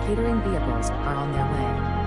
catering vehicles are on their way.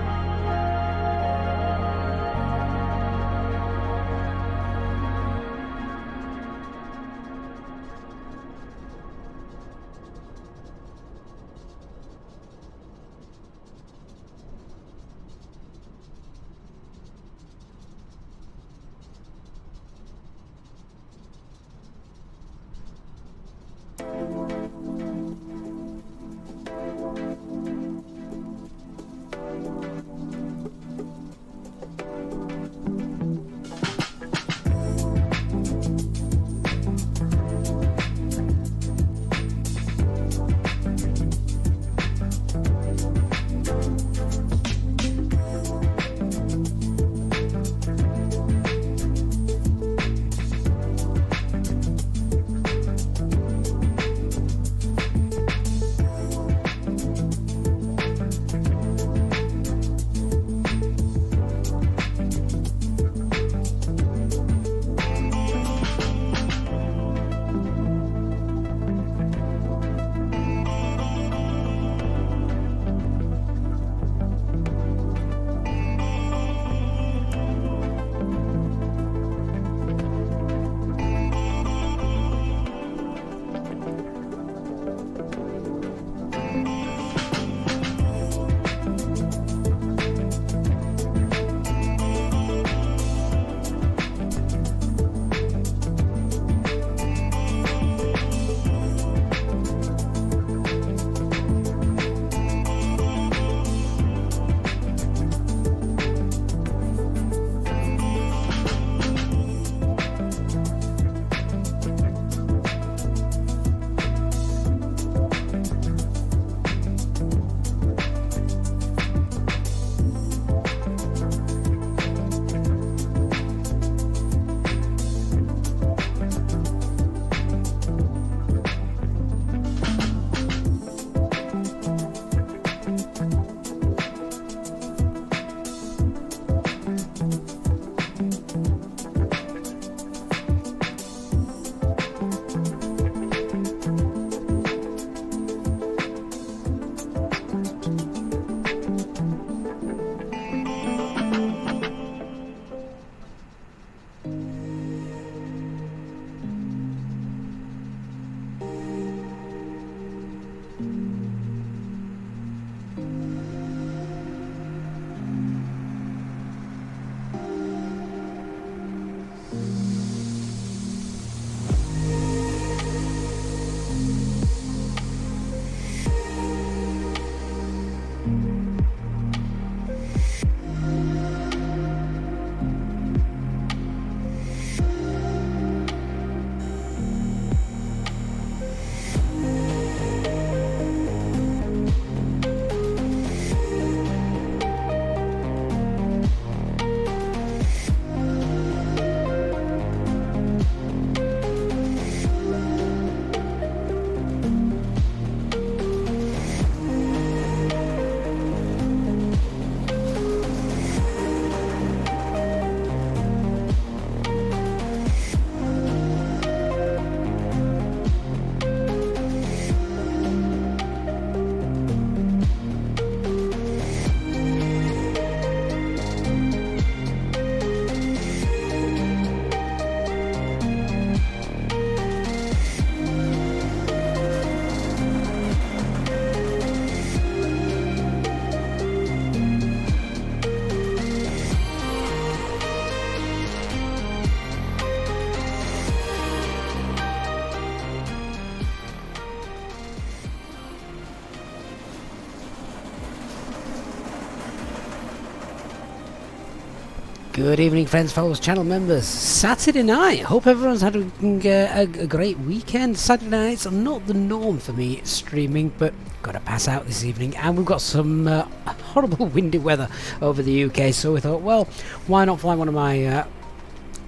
Good evening, friends, fellows, channel members. Saturday night. Hope everyone's had a great weekend. Saturday nights are not the norm for me streaming, but got to pass out this evening. And we've got some horrible windy weather over the UK, so we thought, well, why not fly one of my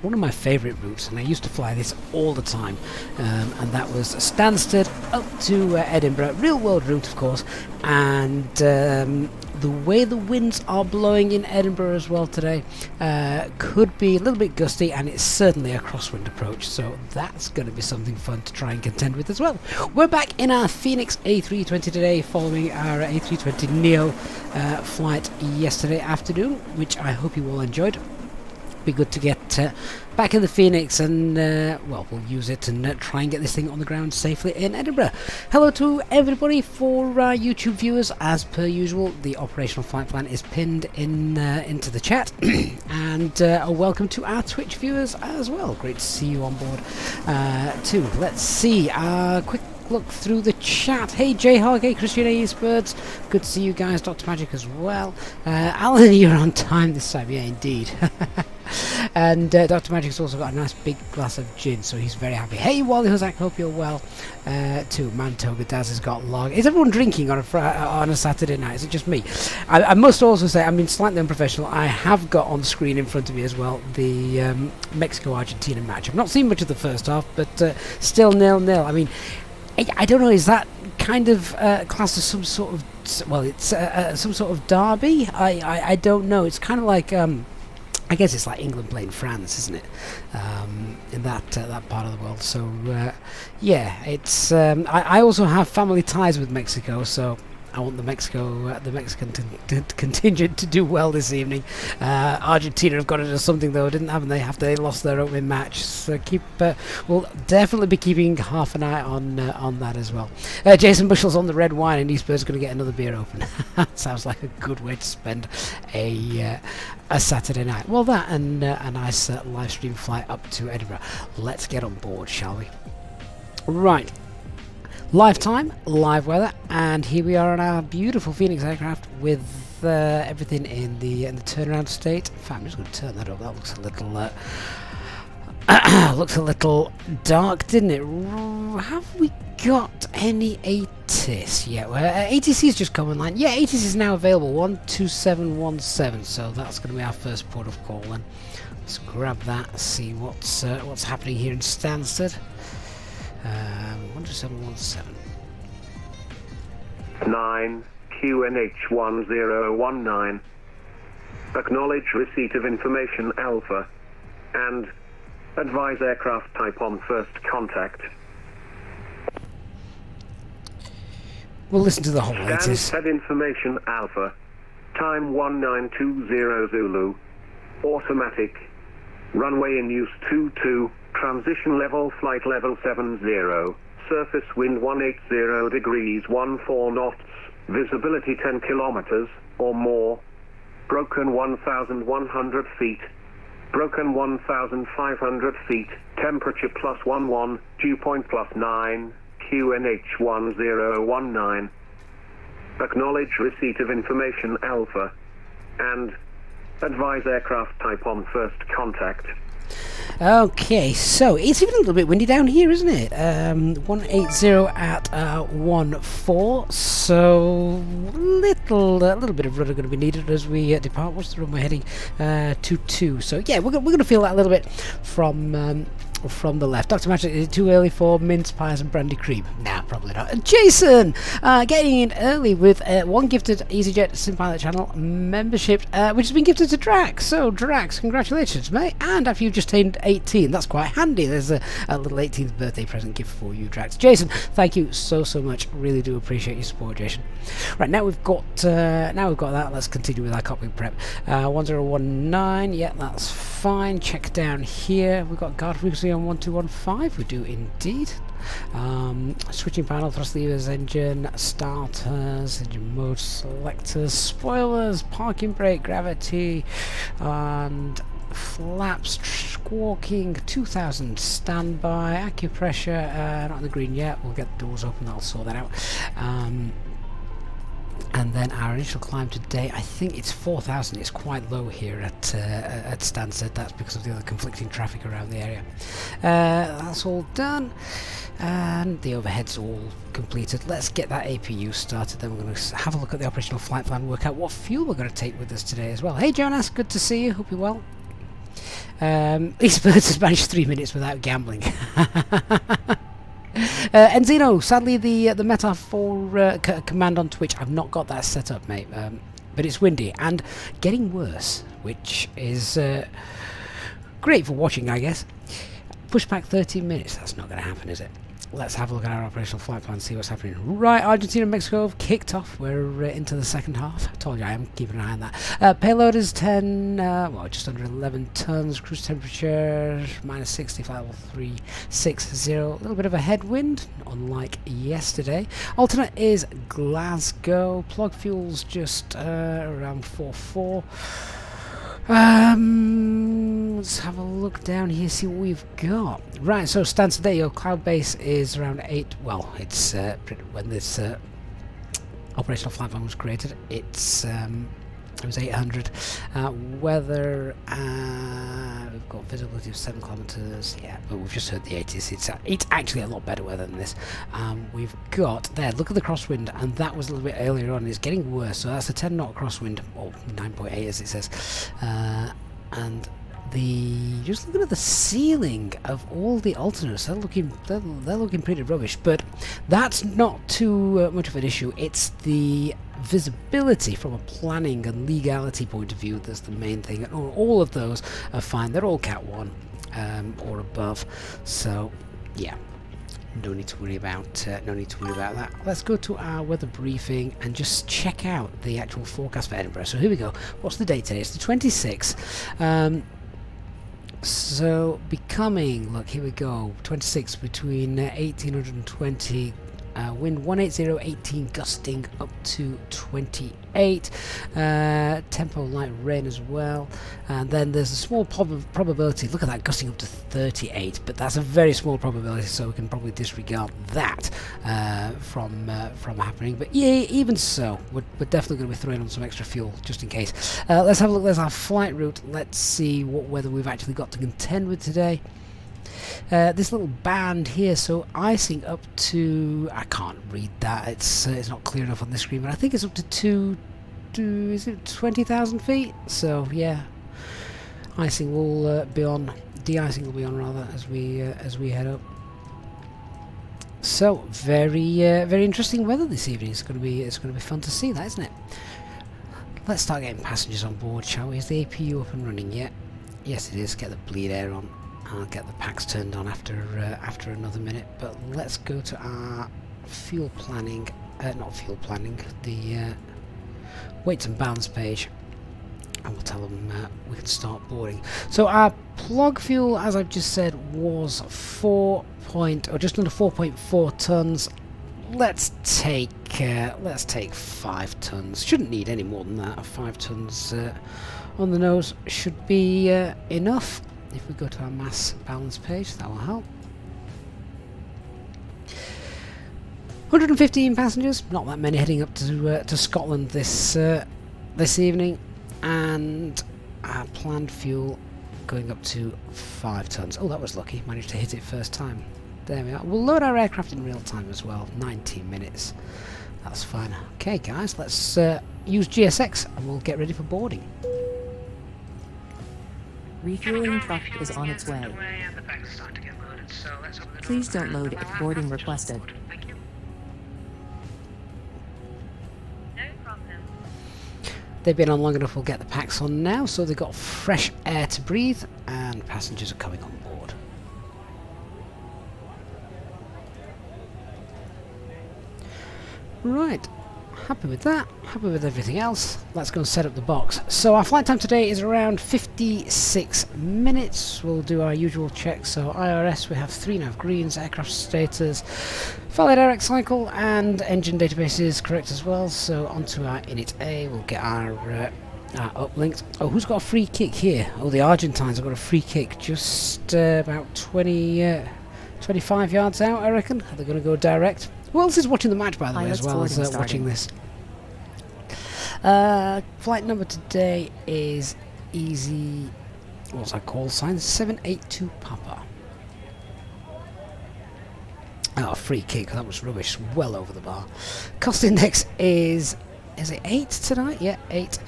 one of my favourite routes, and I used to fly this all the time, and that was Stansted up to Edinburgh, real world route of course, and the way the winds are blowing in Edinburgh as well today could be a little bit gusty, and it's certainly a crosswind approach, so that's going to be something fun to try and contend with as well. We're back in our Fenix A320 today, following our A320 Neo flight yesterday afternoon, which I hope you all enjoyed. Be good to get back in the Phoenix and well, we'll use it and try and get this thing on the ground safely in Edinburgh. Hello to everybody. For YouTube viewers, as per usual, the operational flight plan is pinned in into the chat and a welcome to our Twitch viewers as well. Great to see you on board too. Let's see, quick look through the chat. Hey Jayhog, hey Christian, hey Eastbirds, good to see you guys. Dr. Magic as well. Alan, you're on time this time, yeah indeed. And Dr. Magic's also got a nice big glass of gin, so he's very happy. Hey Wally Huzak, hope you're well too. Mantoga Daz has got log. Is everyone drinking on a Saturday night? Is it just me? I must also say, I'm being slightly unprofessional. I have got on the screen in front of me as well the Mexico-Argentina match. I've not seen much of the first half, but still 0-0. I mean, I don't know, is that kind of classed as some sort of, well, it's some sort of derby? I don't know. It's kind of like, I guess it's like England playing France, isn't it? In that part of the world. So, yeah, it's, I also have family ties with Mexico, so I want the Mexican contingent to do well this evening. Argentina have got into something though, haven't they? After they lost their opening match, so we'll definitely be keeping half an eye on that as well. Jason Bushell's on the red wine, and Eastbird's going to get another beer open. Sounds like a good way to spend a Saturday night. Well, that and a nice live stream flight up to Edinburgh. Let's get on board, shall we? Right. Live time, live weather, and here we are on our beautiful Phoenix aircraft with everything in the turnaround state. In fact, I'm just going to turn that up. That looks a little looks a little dark, didn't it? Have we got any ATIS yet? Well, ATC's just come online. Yeah, ATIS is now available, 12717. So that's going to be our first port of call. Then let's grab that. See what's happening here in Stansted. 12717. 9 QNH 1019. Acknowledge receipt of information Alpha and advise aircraft type on first contact. We'll listen to the whole latest. Stansted information Alpha. Time 1920 Zulu. Automatic. Runway in use 22. Transition level flight level 70. Surface wind 180 degrees 14 knots. Visibility 10 kilometers or more. Broken 1,100 feet. Broken 1,500 feet. Temperature +11. Dew point +9. QNH 1019. Acknowledge receipt of information Alpha and advise aircraft type on first contact. Okay, so it's even a little bit windy down here, isn't it? 180 at 14, so a little bit of rudder going to be needed as we depart. What's the runway heading? 22. So yeah, we're going to feel that a little bit from the left. Dr. Magic, is it too early for mince pies and brandy cream? Nah, probably not. Jason, getting in early with one gifted Easyjet SimPilot channel membership, which has been gifted to Drax. So Drax, congratulations, mate. And after you've just turned 18, that's quite handy. There's a little 18th birthday present gift for you, Drax. Jason, thank you so much. Really do appreciate your support, Jason. Right, now we've got that. Let's continue with our cockpit prep. 1019, yeah, that's fine. Check down here. We've got guard frequency on 1215. We do indeed. Switching panel, thrust levers, engine starters, engine mode selectors, spoilers, parking brake, gravity, and flaps squawking. 2000 standby, acupressure, not in the green yet. We'll get the doors open. I'll sort that out. And then our initial climb today, I think it's 4,000. It's quite low here at Stansted. That's because of the other conflicting traffic around the area. That's all done, and the overhead's all completed. Let's get that APU started. Then we're going to have a look at the operational flight plan, work out what fuel we're going to take with us today as well. Hey Jonas, good to see you. Hope you're well. These birds has managed 3 minutes without gambling. Enzino, sadly the Meta 4 command on Twitch, I've not got that set up, mate. But it's windy and getting worse, which is great for watching, I guess. Pushback 13 minutes, that's not going to happen, is it? Let's have a look at our operational flight plan and see what's happening. Right, Argentina and Mexico have kicked off. We're into the second half. I told you I am keeping an eye on that. Payload is 10, well, just under 11 tons. Cruise temperature -60, flight level 360. A little bit of a headwind, unlike yesterday. Alternate is Glasgow. Plug fuel's just around 4.4. Let's have a look down here, see what we've got. Right, so Stansted there, your cloud base is around 8. Well, it's when this operational flight plan was created, it's it was 800. Weather, we've got visibility of 7 kilometers. Yeah, but we've just heard the 80s. It's actually a lot better weather than this. We've got there. Look at the crosswind, and that was a little bit earlier on. It's getting worse. So that's a 10 knot crosswind, or 9.8 as it says, and just looking at the ceiling of all the alternates, they're looking pretty rubbish. But that's not too much of an issue. It's the visibility from a planning and legality point of view that's the main thing. And all of those are fine. They're all Cat 1 or above. So yeah, no need to worry about that. Let's go to our weather briefing and just check out the actual forecast for Edinburgh. So here we go. What's the date today? It's the 26th. So becoming, look, here we go, 26 between 1820, wind 180, 18, gusting up to 28, tempo light rain as well, and then there's a small probability, look at that, gusting up to 38, but that's a very small probability, so we can probably disregard that from happening. But yeah, even so, we're definitely going to be throwing on some extra fuel just in case. Let's have a look. There's our flight route. Let's see what weather we've actually got to contend with today. This little band here, so icing up to, I can't read that, it's not clear enough on the screen, but I think it's up to is it 20,000 feet? So yeah, icing will be on, de-icing will be on rather, as we head up. So very interesting weather this evening. It's going to be fun to see that, isn't it? Let's start getting passengers on board, shall we? Is the APU up and running yet? Yes, it is. Get the bleed air on. I'll get the packs turned on after another minute, but let's go to our fuel planning, not fuel planning, the weights and balance page, and we'll tell them we can start boarding. So our plug fuel, as I've just said, was just under 4.4 tons. Let's take 5 tons. Shouldn't need any more than that. 5 tons on the nose should be enough. If we go to our mass balance page, that will help. 115 passengers, not that many heading up to Scotland this evening, and our planned fuel going up to 5 tons. Oh, that was lucky, managed to hit it first time. There we are. We'll load our aircraft in real time as well, 19 minutes. That's fine. Okay guys, let's use GSX and we'll get ready for boarding. Refueling truck is on its way. Please don't load if boarding requested. They've been on long enough, we'll get the packs on now, so they've got fresh air to breathe, and passengers are coming on board. Right, happy with that, happy with everything else. Let's go and set up the box. So our flight time today is around 56 minutes. We'll do our usual checks. So IRS, we have 3 nav greens, aircraft status, valid air cycle, and engine database is correct as well. So onto our init A, we'll get our uplinks. Oh, who's got a free kick here? Oh, the Argentines have got a free kick just about 25 yards out, I reckon. Are they going to go direct? Who else is watching the match, by the way, as well as watching this? Flight number today is Easy. What's our call sign? 782 Papa. Oh, free kick. That was rubbish. Well over the bar. Cost index is it 8 tonight? Yeah, 8.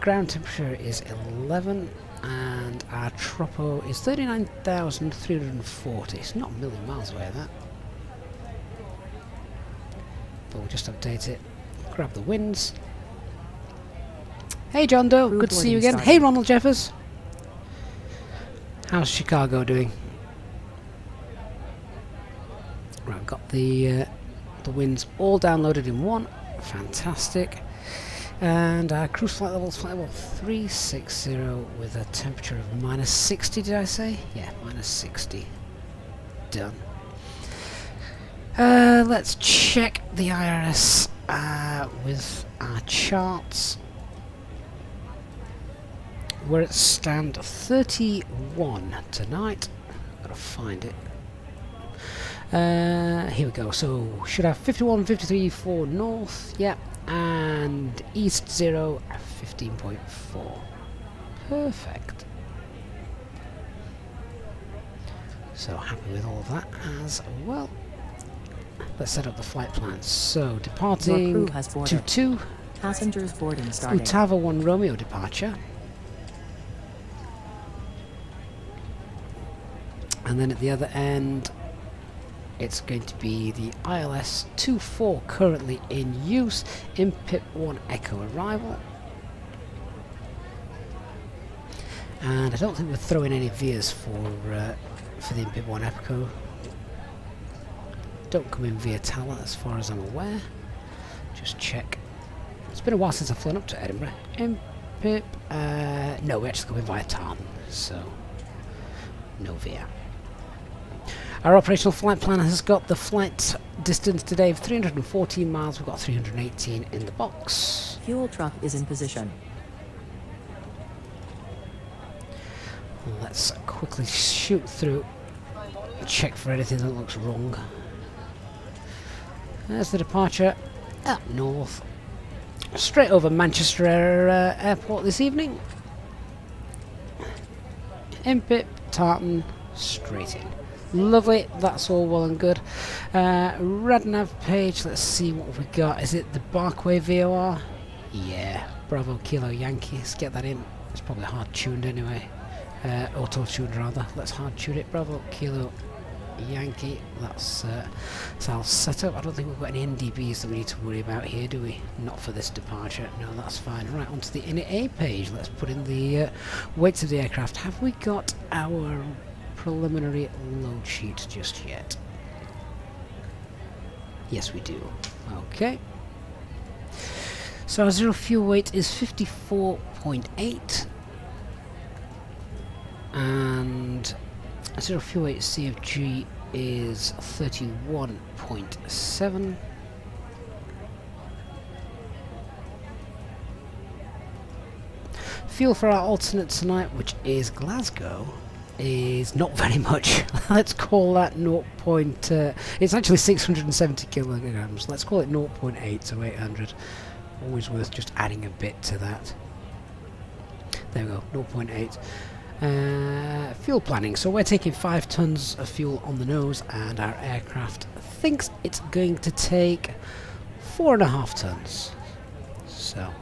Ground temperature is 11. and our tropo is 39,340. It's not a million miles away, that. But we'll just update it. Grab the winds. Hey John Doe, good to see you again. Starting. Hey Ronald Jeffers. How's Chicago doing? Right, I've got the winds all downloaded in one. Fantastic. And our cruise flight level 360 with a temperature of -60, did I say? Yeah, -60. Done. Let's check the IRS with our charts. We're at stand 31 tonight. Gotta find it. Here we go. So should have 51, 53 for north. Yep. And east 0, 15.4. Perfect. So happy with all of that as well. Let's set up the flight plans. So departing Your crew has boarded. 2-2. Passengers boarding starting. Utava 1 Romeo departure. And then at the other end, it's going to be the ILS 24 currently in use, IMPIP 1 Echo arrival. And I don't think we're throwing any veers for the IMPIP 1 Echo. Don't come in via Tala as far as I'm aware. Just check. It's been a while since I've flown up to Edinburgh. IMPIP, no, we actually come in via Tarn, so no via. Our operational flight plan has got the flight distance today of 314 miles. We've got 318 in the box. Fuel truck is in position. Let's quickly shoot through, check for anything that looks wrong. There's the departure up north, straight over Manchester Airport this evening. IMPIP, Tartan, straight in. Lovely, that's all well and good. Radnav page, let's see what we got. Is it the Barkway VOR? Yeah, Bravo Kilo Yankee, let's get that in. It's probably hard tuned anyway. Auto tuned rather. Let's hard tune it. Bravo Kilo Yankee, that's our setup. I don't think we've got any NDBs that we need to worry about here, do we? Not for this departure. No, that's fine. Right, onto the inner A page. Let's put in the weights of the aircraft. Have we got our preliminary load sheet just yet? Yes, we do. Okay. So our zero fuel weight is 54.8, and zero fuel weight CFG is 31.7. Fuel for our alternate tonight, which is Glasgow, is not very much. Let's call that it's actually 670 kilograms. Let's call it 0.8, so 800. Always worth just adding a bit to that. There we go, 0.8. Fuel planning. So we're taking 5 tons of fuel on the nose, and our aircraft thinks it's going to take 4.5 tons. So a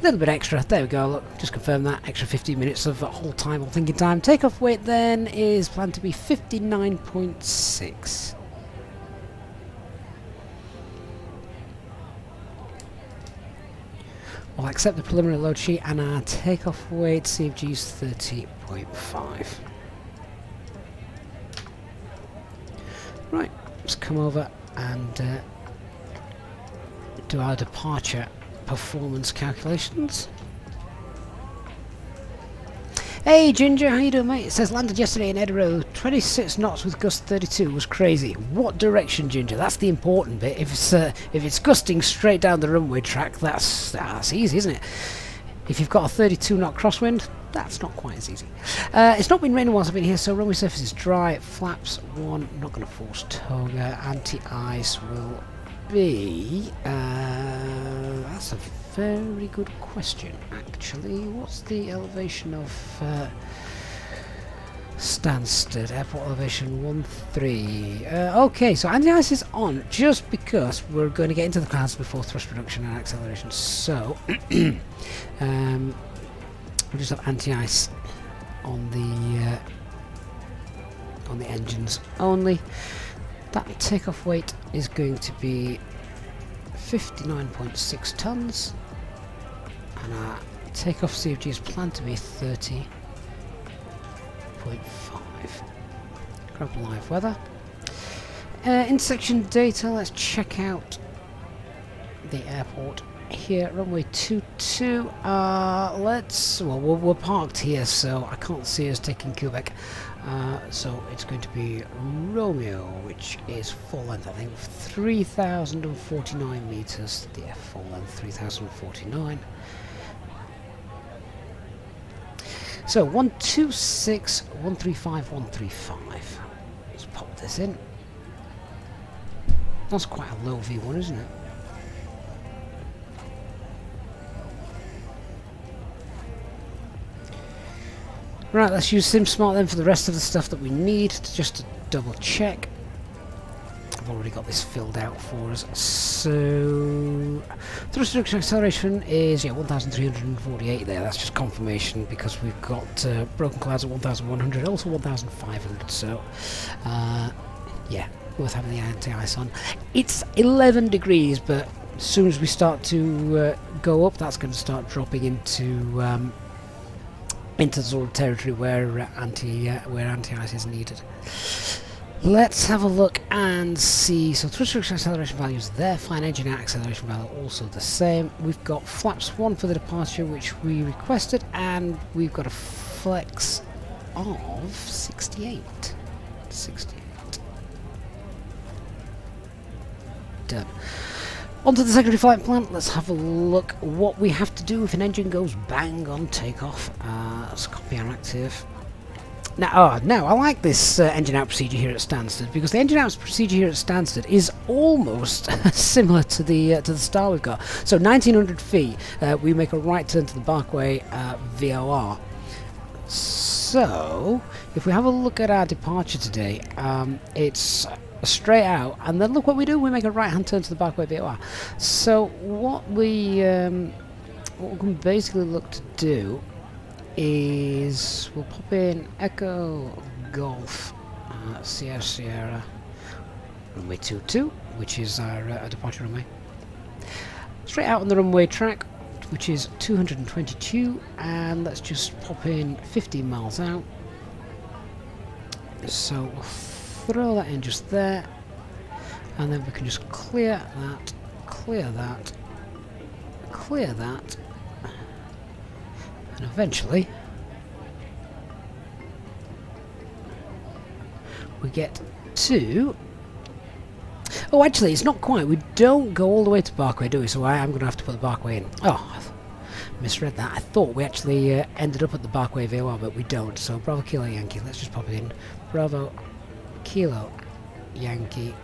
little bit extra. There we go. Look, just confirm that. Extra 15 minutes of hold time or thinking time. Takeoff weight then is planned to be 59.6. We'll accept the preliminary load sheet, and our takeoff weight CFG is 30.5. Right, let's come over and do our departure performance calculations. Hey Ginger, how you doing, mate? It says landed yesterday in Edinburgh, 26 knots with gust 32 was crazy. What direction, Ginger? That's the important bit. If it's gusting straight down the runway track, that's easy, isn't it? If you've got a 32 knot crosswind, that's not quite as easy. It's not been raining whilst I've been here, so runway surface is dry. Flaps 1, not going to force toga. Anti-ice will be... that's a very good question, actually. What's the elevation of Stansted? Airport elevation 13. Okay, so anti-ice is on just because we're going to get into the clouds before thrust reduction and acceleration. So We'll just have anti-ice on the engines only. That takeoff weight is going to be 59.6 tons, and our takeoff CFG is planned to be 30.5. Grab live weather. Intersection data, let's check out the airport here. Runway 22. We're parked here, so I can't see us taking Quebec. So it's going to be Romeo, which is full length, I think, 3,049 meters. The F full length 3,049. So 126, 135, 135. Let's pop this in. That's quite a low V1, isn't it? Right, let's use SimSmart then for the rest of the stuff that we need, just to double check. I've already got this filled out for us. So thrust reduction acceleration is 1,348 there. That's just confirmation because we've got broken clouds at 1,100, also 1,500. So yeah, worth having the anti-ice on. It's 11 degrees, but as soon as we start to go up, that's going to start dropping into the sort of territory where anti-ice is needed. Let's have a look and see. So thrust reduction acceleration values there, fine engine out acceleration value also the same. We've got flaps 1 for the departure, which we requested, and we've got a flex of 68. Done. Onto the secondary flight plan. Let's have a look what we have to do if an engine goes bang on takeoff. Let's copy our active. Now, I like this engine out procedure here at Stansted, because the engine out procedure here at Stansted is almost similar to the style we've got. So 1,900 feet, we make a right turn to the Barkway VOR. So if we have a look at our departure today, it's straight out, and then look what we do, we make a right hand turn to the Barkway VOR. So what we can basically look to do is we'll pop in Echo Golf Sierra Sierra runway 22, which is our departure runway, straight out on the runway track, which is 222, and let's just pop in 15 miles out. So we'll throw that in just there, and then we can just clear that, clear that, clear that, and eventually we get to... Oh, actually, it's not quite. We don't go all the way to Barkway, do we? So I am going to have to put the Barkway in. Oh, I misread that. I thought we actually ended up at the Barkway VOR, but we don't. So Bravo Kilo Yankee, let's just pop it in. Bravo Kilo Yankee.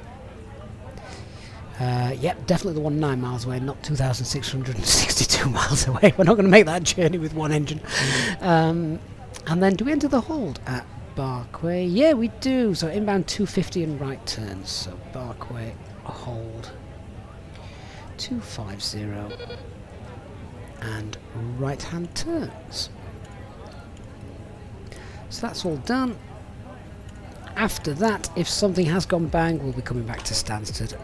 Yep, definitely the one 9 miles away, not 2,662 miles away. We're not going to make that journey with one engine. And then do we enter the hold at Barkway? Yeah, we do. So inbound 250 and right turns. So Barkway hold 250 and right hand turns. So that's all done. After that, if something has gone bang, we'll be coming back to Stansted.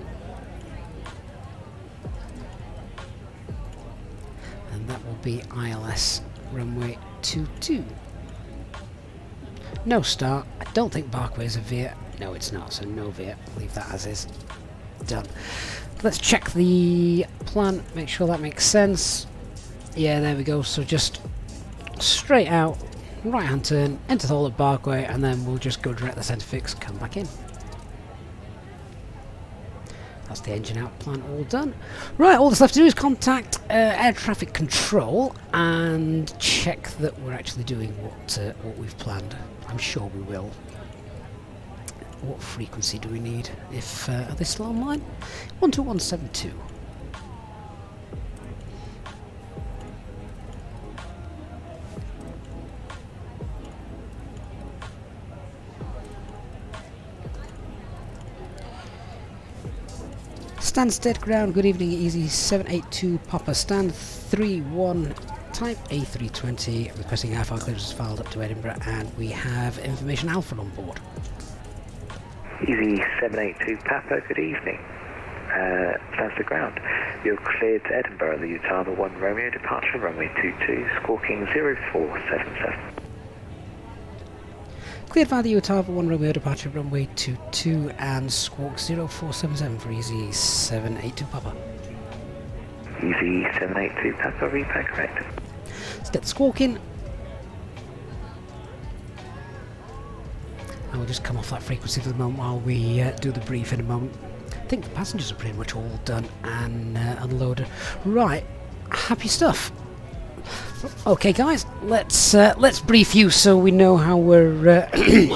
And that will be ILS runway 22. No start. I don't think Barkway is a veer. No, it's not, so no veer. Leave that as is. Done. Let's check the plan, make sure that makes sense. Yeah, there we go. So just straight out, right hand turn, enter the hole at Barkway, and then we'll just go direct the centre fix, come back in. That's the engine out plan all done. Right, all that's left to do is contact air traffic control and check that we're actually doing what we've planned. I'm sure we will. What frequency do we need? If are they still online? 12172. Stansted ground, good evening, Easy 782 Papa, stand 31 type A320, requesting airfile clearance filed up to Edinburgh, and we have information Alpha on board. Easy 782 Papa, good evening. Stansted ground. You're cleared to Edinburgh, the Utah 1 Romeo, departure runway 22, squawking 0477. Cleared via the Utah 1 Romeo, departure runway 22 and squawk 0477 for Easy 782 Papa. Easy 782 Papa, repair correct. Let's get the squawk in. And we'll just come off that frequency for the moment while we do the brief in a moment. I think the passengers are pretty much all done and unloaded. Right, happy stuff. Okay, guys, let's brief you so we know how we're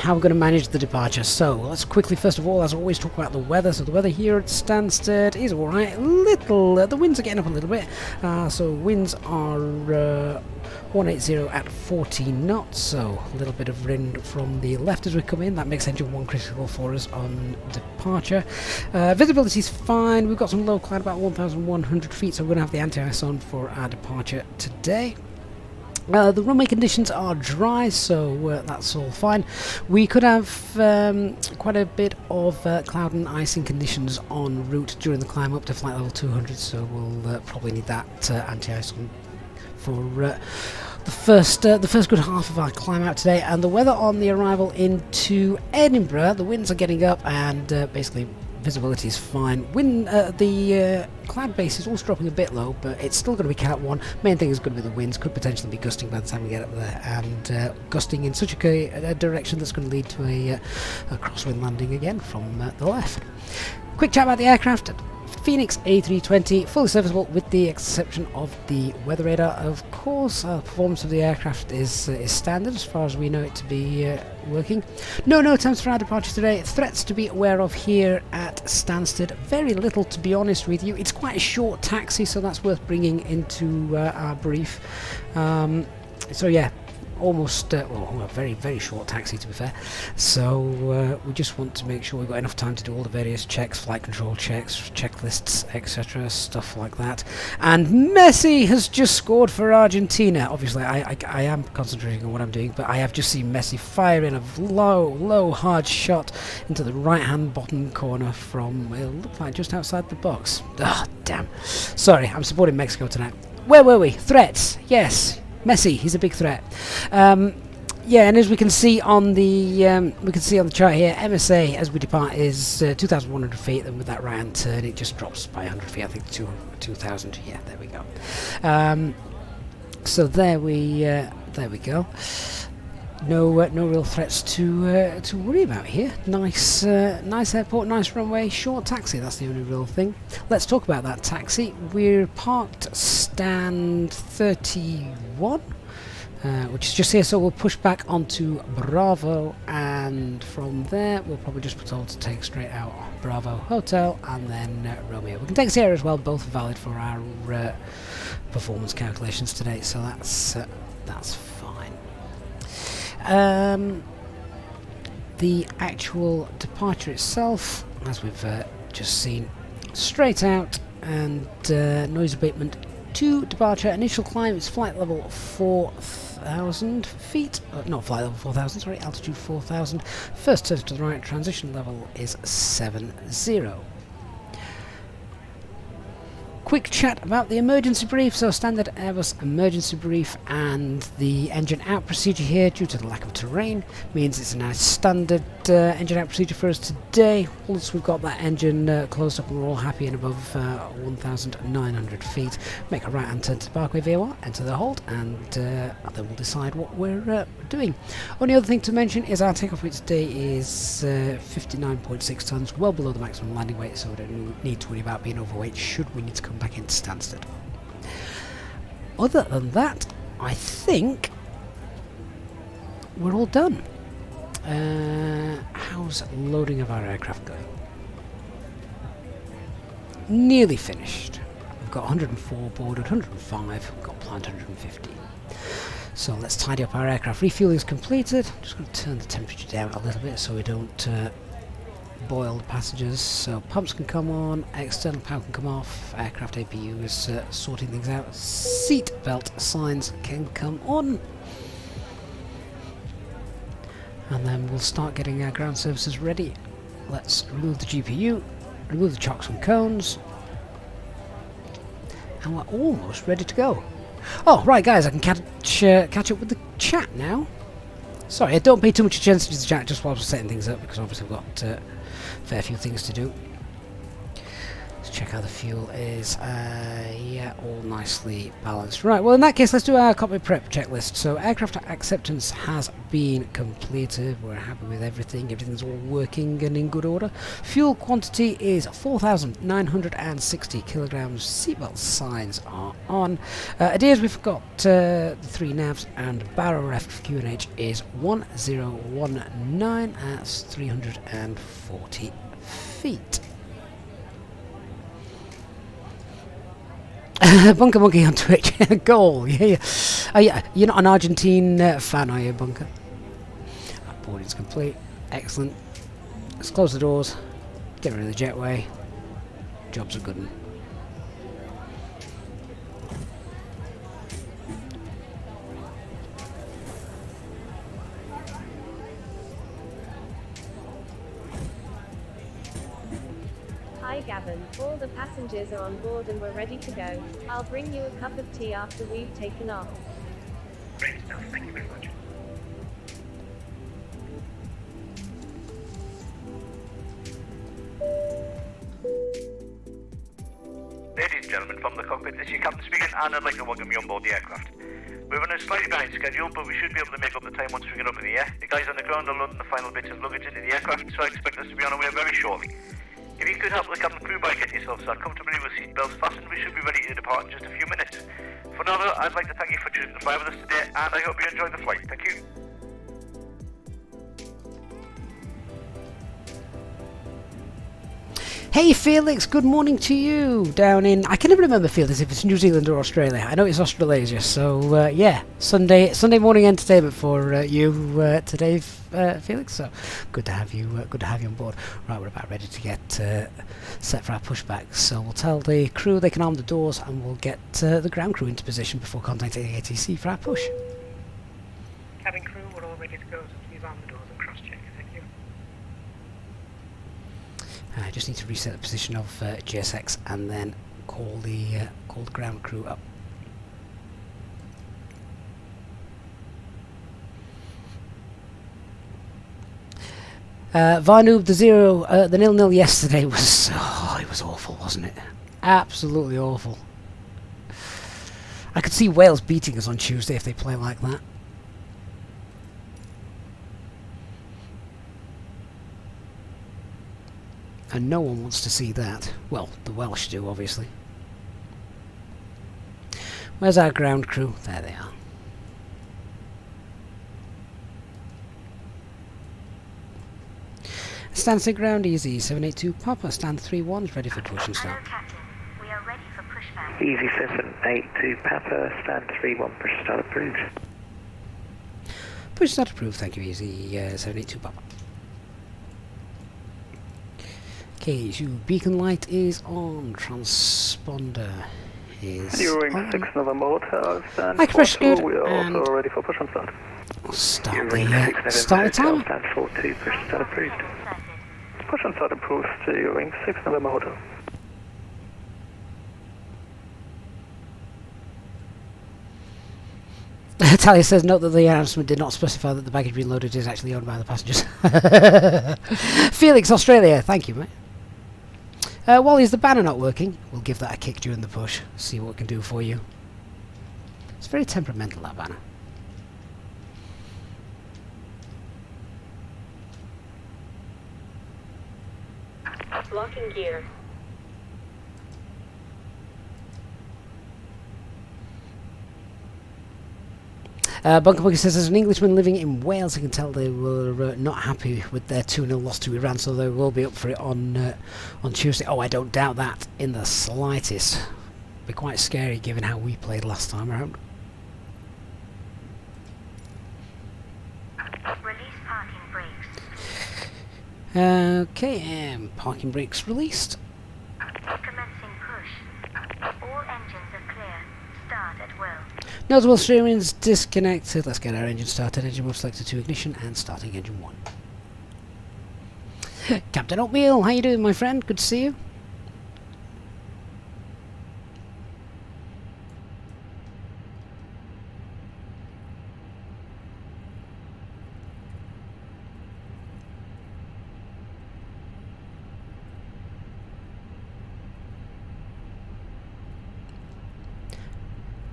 how we're going to manage the departure. So let's quickly, first of all, as always, talk about the weather. So the weather here at Stansted is all right. The winds are getting up a little bit. So winds are 180 at 40 knots. So a little bit of wind from the left as we come in. That makes engine 1 critical for us on departure. Visibility is fine. We've got some low cloud about 1,100 feet. So we're going to have the anti-ice on for our departure today. The runway conditions are dry, so that's all fine. We could have quite a bit of cloud and icing conditions en route during the climb up to flight level 200, so we'll probably need that anti-ice on for the first good half of our climb out today. And the weather on the arrival into Edinburgh, the winds are getting up and basically visibility is fine. The cloud base is also dropping a bit low, but it's still going to be Cat 1. Main thing is going to be the winds. Could potentially be gusting by the time we get up there, and gusting in such a direction that's going to lead to a crosswind landing again from the left. Quick chat about the aircraft. Fenix A320, fully serviceable with the exception of the weather radar, of course. Performance of the aircraft is standard as far as we know it to be working. No attempts for our departure today. Threats to be aware of here at Stansted. Very little, to be honest with you. It's quite a short taxi, so that's worth bringing into our brief. So yeah, almost well, a very, very short taxi, to be fair. So we just want to make sure we've got enough time to do all the various checks, flight control checks, checklists, etc., stuff like that. And Messi has just scored for Argentina. Obviously I am concentrating on what I'm doing, but I have just seen Messi fire in a low hard shot into the right hand bottom corner from, it looked like just outside the box. Ah, damn. Sorry, I'm supporting Mexico tonight. Where were we? Threats, yes. Messi, he's a big threat. Yeah, and as we can see on the chart here, MSA as we depart is 2,100 feet. Then with that right hand turn, it just drops by 100 feet. I think 2,000. Yeah, there we go. So there we go. No real threats to worry about here. Nice airport, nice runway, short taxi. That's the only real thing. Let's talk about that taxi. We're parked stand 31, which is just here. So we'll push back onto Bravo, and from there we'll probably just be told to take straight out Bravo Hotel and then Romeo. We can take Sierra as well. Both are valid for our performance calculations today. So that's fine. The actual departure itself, as we've just seen, straight out and noise abatement to departure. Initial climb is flight level 4,000 feet. Not flight level 4,000, sorry, altitude 4,000. First turn to the right, transition level is 70. Quick chat about the emergency brief. So standard Airbus emergency brief, and the engine out procedure here, due to the lack of terrain, means it's a nice standard engine out procedure for us today. Once we've got that engine closed up and we're all happy and above 1,900 feet, make a right hand turn to the Parkway VOR, enter the hold, and then we'll decide what we're doing. Only other thing to mention is our takeoff weight today is 59.6 tons, well below the maximum landing weight, so we don't need to worry about being overweight should we need to come back into Stansted. Other than that, I think we're all done. How's loading of our aircraft going? Nearly finished. We've got 104 boarded, 105, we've got planned 150. So let's tidy up our aircraft. Refueling is completed. I'm just going to turn the temperature down a little bit so we don't boiled passengers, so pumps can come on, external power can come off, aircraft APU is sorting things out, seat belt signs can come on, and then we'll start getting our ground services ready. Let's remove the GPU, remove the chocks and cones, and we're almost ready to go. Oh, right guys, I can catch up with the chat now. Sorry, I don't pay too much attention to the chat just while we're setting things up, because obviously we've got a fair few things to do. Let's check how the fuel is. Yeah, all nicely balanced. Right, well in that case, let's do our cockpit prep checklist. So aircraft acceptance has been completed. We're happy with everything. Everything's all working and in good order. Fuel quantity is 4,960 kilograms. Seatbelt signs are on. Ideas, we've got the 3 navs, and barrel ref for QNH is 1019. That's 340 feet. Bunker Monkey on Twitch. Goal, yeah. Yeah. You're not an Argentine fan, are you, Bunker? Boarding's complete. Excellent. Let's close the doors. Get rid of the jetway. Job's a good one. Hi Gavin, all the passengers are on board and we're ready to go. I'll bring you a cup of tea after we've taken off. Great stuff, thank you very much. Ladies and gentlemen, from the cockpit, this is your captain speaking, and I'd like to welcome you on board the aircraft. We're running slightly behind schedule, but we should be able to make up the time once we get up in the air. The guys on the ground are loading the final bits of luggage into the aircraft, so I expect us to be on our way very shortly. If you could help the cabin crew by getting yourself sat comfortably with seat belts fastened, we should be ready to depart in just a few minutes. For now, though, I'd like to thank you for choosing to fly with us today, and I hope you enjoyed the flight. Thank you. Hey Felix, good morning to you down in... I can never remember, Felix, if it's New Zealand or Australia. I know it's Australasia, so yeah, Sunday morning entertainment for you today, Felix. So good to have you on board. Right, we're about ready to get set for our pushback. So we'll tell the crew they can arm the doors, and we'll get the ground crew into position before contacting the ATC for our push. Cabin crew, we're all ready to go, so please arm the doors and cross-check. Thank you. I just need to reset the position of GSX and then call the ground crew up. Varnoob, the 0-0 yesterday was it was awful, wasn't it? Absolutely awful. I could see Wales beating us on Tuesday if they play like that. And no one wants to see that. Well, the Welsh do, obviously. Where's our ground crew? There they are. Stansted ground easy, 782 Papa, stand 3-1's ready for push and start. Captain. We are ready for pushback. Easy 782 Papa, stand 3-1, push start approved. Push start approved, thank you, easy 782 Papa. Okay, so beacon light is on, transponder is Viewing on. 6 November Hotel, stand Hi, Chris, 42, good, we are and also ready for push and start. We'll start Viewing 6 the November start the Hotel, timer. stand 42, push start approved. Push and start approved, viewing 6 November Hotel. Talia says, note that the announcement did not specify that the baggage being loaded is actually owned by the passengers. Felix, Australia, thank you, mate. Wally, is the banner not working? We'll give that a kick during the push, see what we can do for you. It's very temperamental, that banner. Locking gear. Bunker Bunker says, as an Englishman living in Wales, I can tell they were not happy with their 2-0 loss to Iran, so they will be up for it on Tuesday. Oh, I don't doubt that in the slightest. Be quite scary given how we played last time around. Release parking brakes. Okay, parking brakes released. Commencing push. All engines are clear. Start at will. Notable steering's disconnected. Let's get our engine started. Engine mode selected to ignition and starting engine 1. Captain Oatmeal, how you doing, my friend? Good to see you.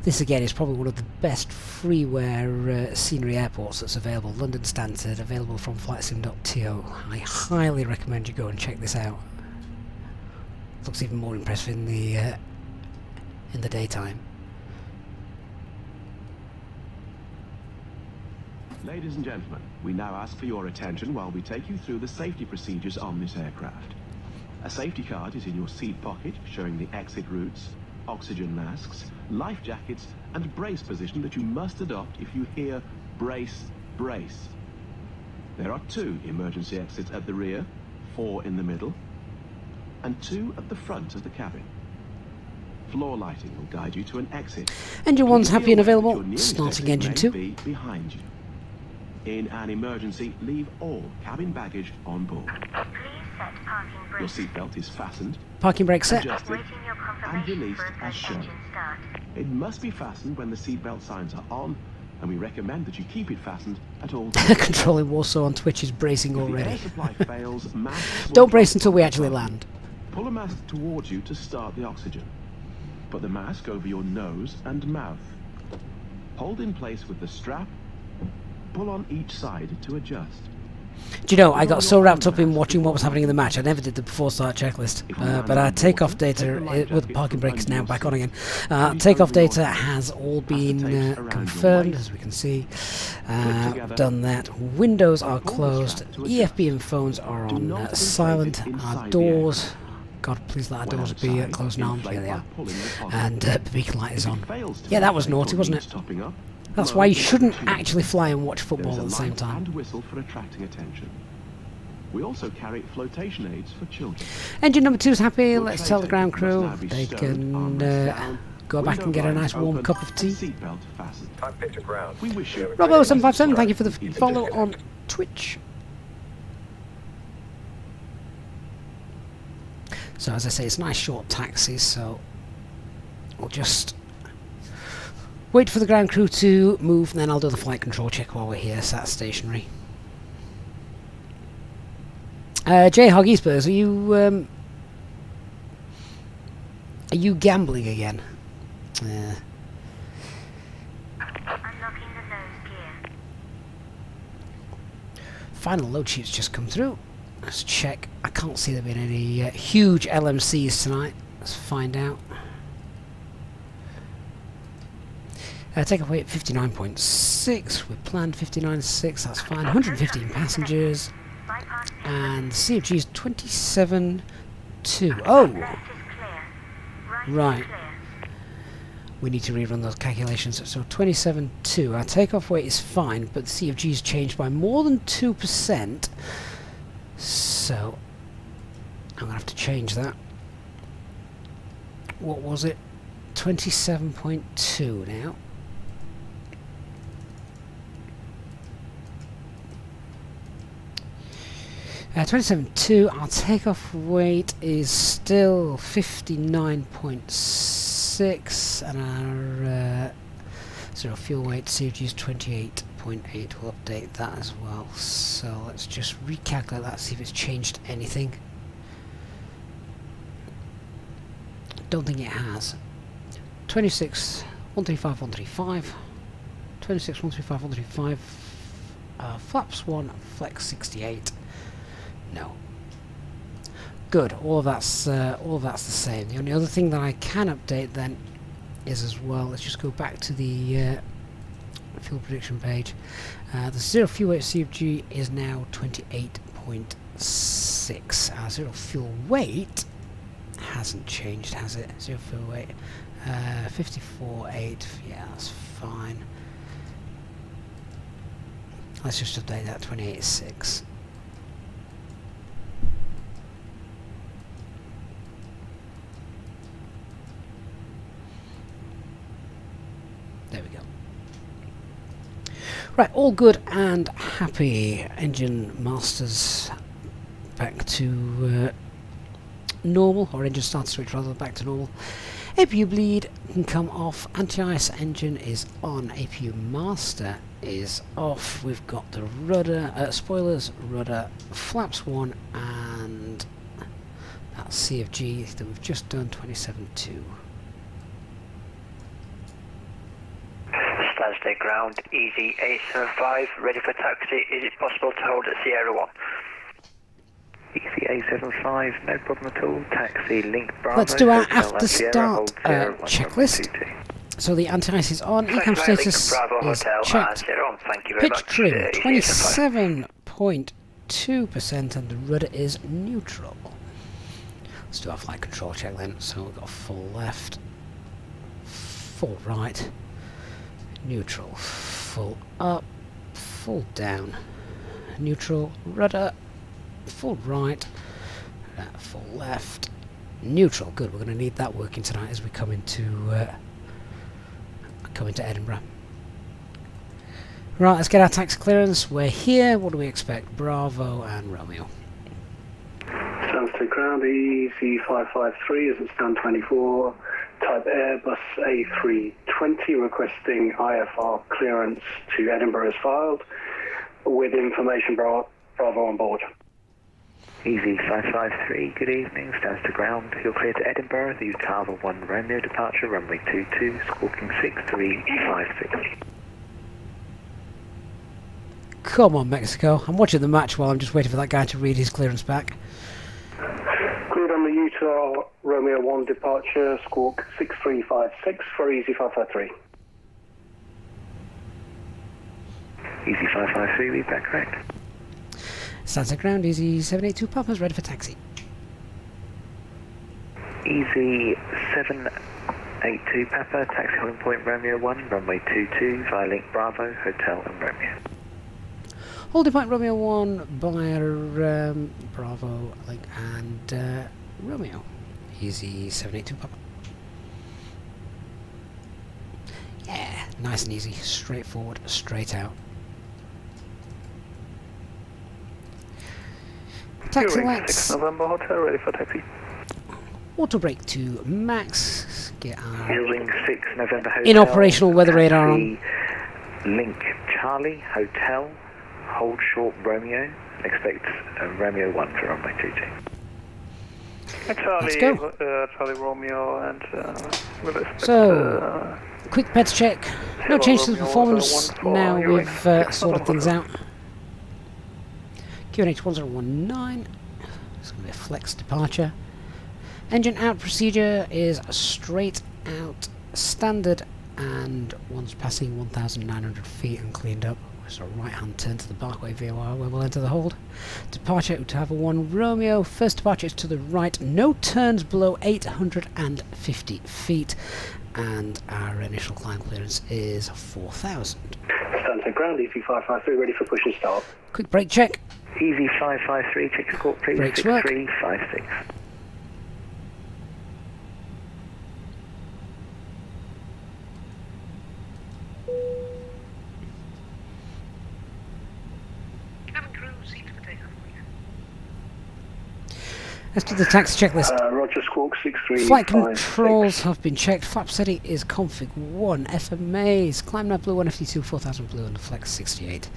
This again is probably one of the best freeware scenery airports that's available. London Stansted, available from VATSIM.to. I highly recommend you go and check this out. Looks even more impressive in the daytime. Ladies and gentlemen, we now ask for your attention while we take you through the safety procedures on this aircraft. A safety card is in your seat pocket showing the exit routes, oxygen masks, life jackets and brace position that you must adopt if you hear brace, brace. There are 2 emergency exits at the rear, 4 in the middle, and 2 at the front of the cabin. Floor lighting will guide you to an exit. Engine 1's happy and available. Your nearest Starting exit engine may 2. be behind you. In an emergency, leave all cabin baggage on board. Please set parking Your brakes. seatbelt is fastened, Parking brake set. adjusted, Waiting your and confirmation released for a as safe shown. engine start. It must be fastened when the seatbelt signs are on, and we recommend that you keep it fastened at all times. Controlling Warsaw on Twitch is bracing If the already. air supply fails, masks will Don't brace drop until we from actually above. land. Pull a mask towards you to start the oxygen. Put the mask over your nose and mouth. Hold in place with the strap. Pull on each side to adjust. Do you know, I got so wrapped up in watching what was happening in the match, I never did the before start checklist. But our takeoff data, with the parking brakes now back on again, takeoff data has all been confirmed, as we can see. Done that. Windows are closed. EFB and phones are on silent. Our doors, God please let our doors be closed now. Here they are. And the beacon light is on. Yeah, that was naughty, wasn't it? That's why you shouldn't actually fly and watch football at the same time. And whistle for attracting attention. We also carry flotation aids for children. Engine number 2 is happy. Your Let's tray tell the ground tape must crew now be they stowed, can armrest down, go back and get a window nice blinds warm open, cup of and tea. seatbelt fastened. Cockpit to ground. We wish you Robo757, thank you for the follow on Twitch. So as I say, it's nice short taxis, so we'll just wait for the ground crew to move, and then I'll do the flight control check while we're here, sat stationary. J Hoggy Spurs, are you gambling again? Unlocking the nose gear. Final load sheet's just come through. Let's check. I can't see there being any huge LMCs tonight. Let's find out. Takeoff weight 59.6. We planned 59.6. That's fine. 115 passengers. And CFG is 27.2. Oh! Left is clear. Right Right. is clear. We need to rerun those calculations. So 27.2. Our takeoff weight is fine, but the CFG's changed by more than 2%. So I'm going to have to change that. What was it? 27.2 now. Uh, 27.2. Our takeoff weight is still 59.6, and our zero fuel weight CFG is 28.8. We'll update that as well. So let's just recalculate that, see if it's changed anything. Don't think it has. 26 135 135. 26 135 135. Flaps 1 flex 68. No. Good. All of that's the same. The only other thing that I can update then is as well. Let's just go back to the fuel prediction page. The zero fuel weight CFG is now 28.6. Our zero fuel weight hasn't changed, has it? Zero fuel weight 54.8. Yeah, that's fine. Let's just update that 28.6. Right, all good and happy. Engine masters back to normal, or engine start switch rather, back to normal. APU bleed can come off, anti-ice engine is on, APU master is off. We've got the rudder, spoilers, rudder, flaps 1 and that CFG that we've just done, 27.2. Stansted ground, Easy A75, ready for taxi. Is it possible to hold at Sierra 1? Easy A75, no problem at all. Taxi, link Bravo. Let's do our Hotel after and Sierra, start hold Sierra 1, checklist. 22. So the anti-ice is on, ecam Thanks, mate. status Bravo is Hotel checked. and Sierra 1. Thank you very Pitch much. trim, Easy A75. 27.2%, and the rudder is neutral. Let's do our flight control check then. So we've got full left, full right, neutral, full up, full down, neutral, rudder, full right, full left, neutral. Good, we're going to need that working tonight as we come into Edinburgh. Right, let's get our taxi clearance. We're here. What do we expect? Bravo and Romeo. Stansted ground, EC553 is at stand 24. Type Airbus A320 requesting IFR clearance to Edinburgh is filed with information Bravo on board. Easy 553, good evening, stands to ground. You're clear to Edinburgh, the Utah 1 Romeo departure, runway 22, squawking 6356. Come on, Mexico. I'm watching the match while I'm just waiting for that guy to read his clearance back. Cleared on the Utah Romeo 1 departure, squawk 6356 for Easy 553. Easy 553, read that correct. Stands at ground, Easy 782 Papa's ready for taxi. Easy 782 Papa, taxi holding point Romeo 1, runway 22, via link Bravo, Hotel and Romeo. Holding point Romeo 1 via Bravo, Link and Romeo. Easy 782 Papa. Yeah, nice and easy, straightforward, straight out. Taxi lights. 6 November Hotel, ready for taxi. Auto brake to max. Get our Building 6 November Hotel. in operational weather radar on. Link Charlie, Hotel, hold short Romeo. Expect Romeo 1 for runway 22. Let's go. Charlie Romeo and we'll expect, So, quick pets check. No change to the performance. Now we've sorted things out. QNH 1019. It's going to be a flex departure. Engine out procedure is straight out standard, and once passing 1,900 feet and cleaned up, there's a right hand turn to the Barkway VOR where we'll enter the hold. Departure Utah 1 Romeo. First departure is to the right, no turns below 850 feet, and our initial climb clearance is 4,000. Stansted ground, EC553 ready for push and start. Quick brake check. Easy 553, check score please, Brakes work. 6356. Cabin crew, seat for takeoff. Let's do the taxi checklist. Roger, squawk 6356. Flight controls have been checked. Flap setting is config 1. FMAs. Climb nav blue 152, 4000 blue, and the flex 68.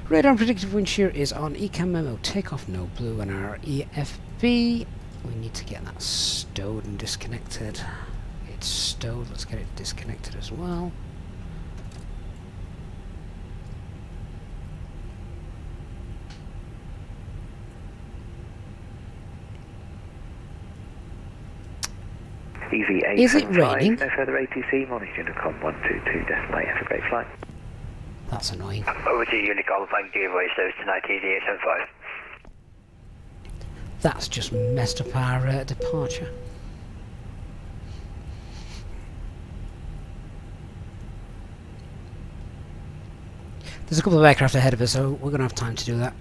Radar and predictive wind shear is on. Ecam memo. Takeoff no blue, and our EFB. We need to get that stowed and disconnected. It's stowed. Let's get it disconnected as well. Easy 875. Is it raining? No further ATC, monitoring Unicom 122, decimal 8. Have a great flight. That's annoying. Over to Unicom, thank you. Voice service tonight, Easy 875. That's just messed up our departure. There's a couple of aircraft ahead of us, so we're going to have time to do that.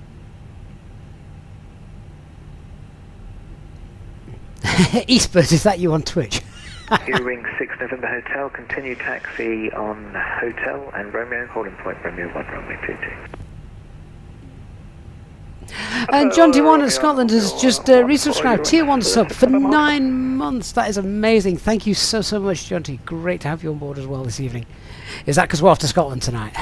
Eastbird, is that you on Twitch? Ring 6 November Hotel, continue taxi on Hotel and Romeo, holding point Romeo 1, runway 22. And John T1 at Scotland has just resubscribed, tier 1 sub for 9 months. That is amazing. Thank you so much, John T. Great to have you on board as well this evening. Is that because we're off to Scotland tonight?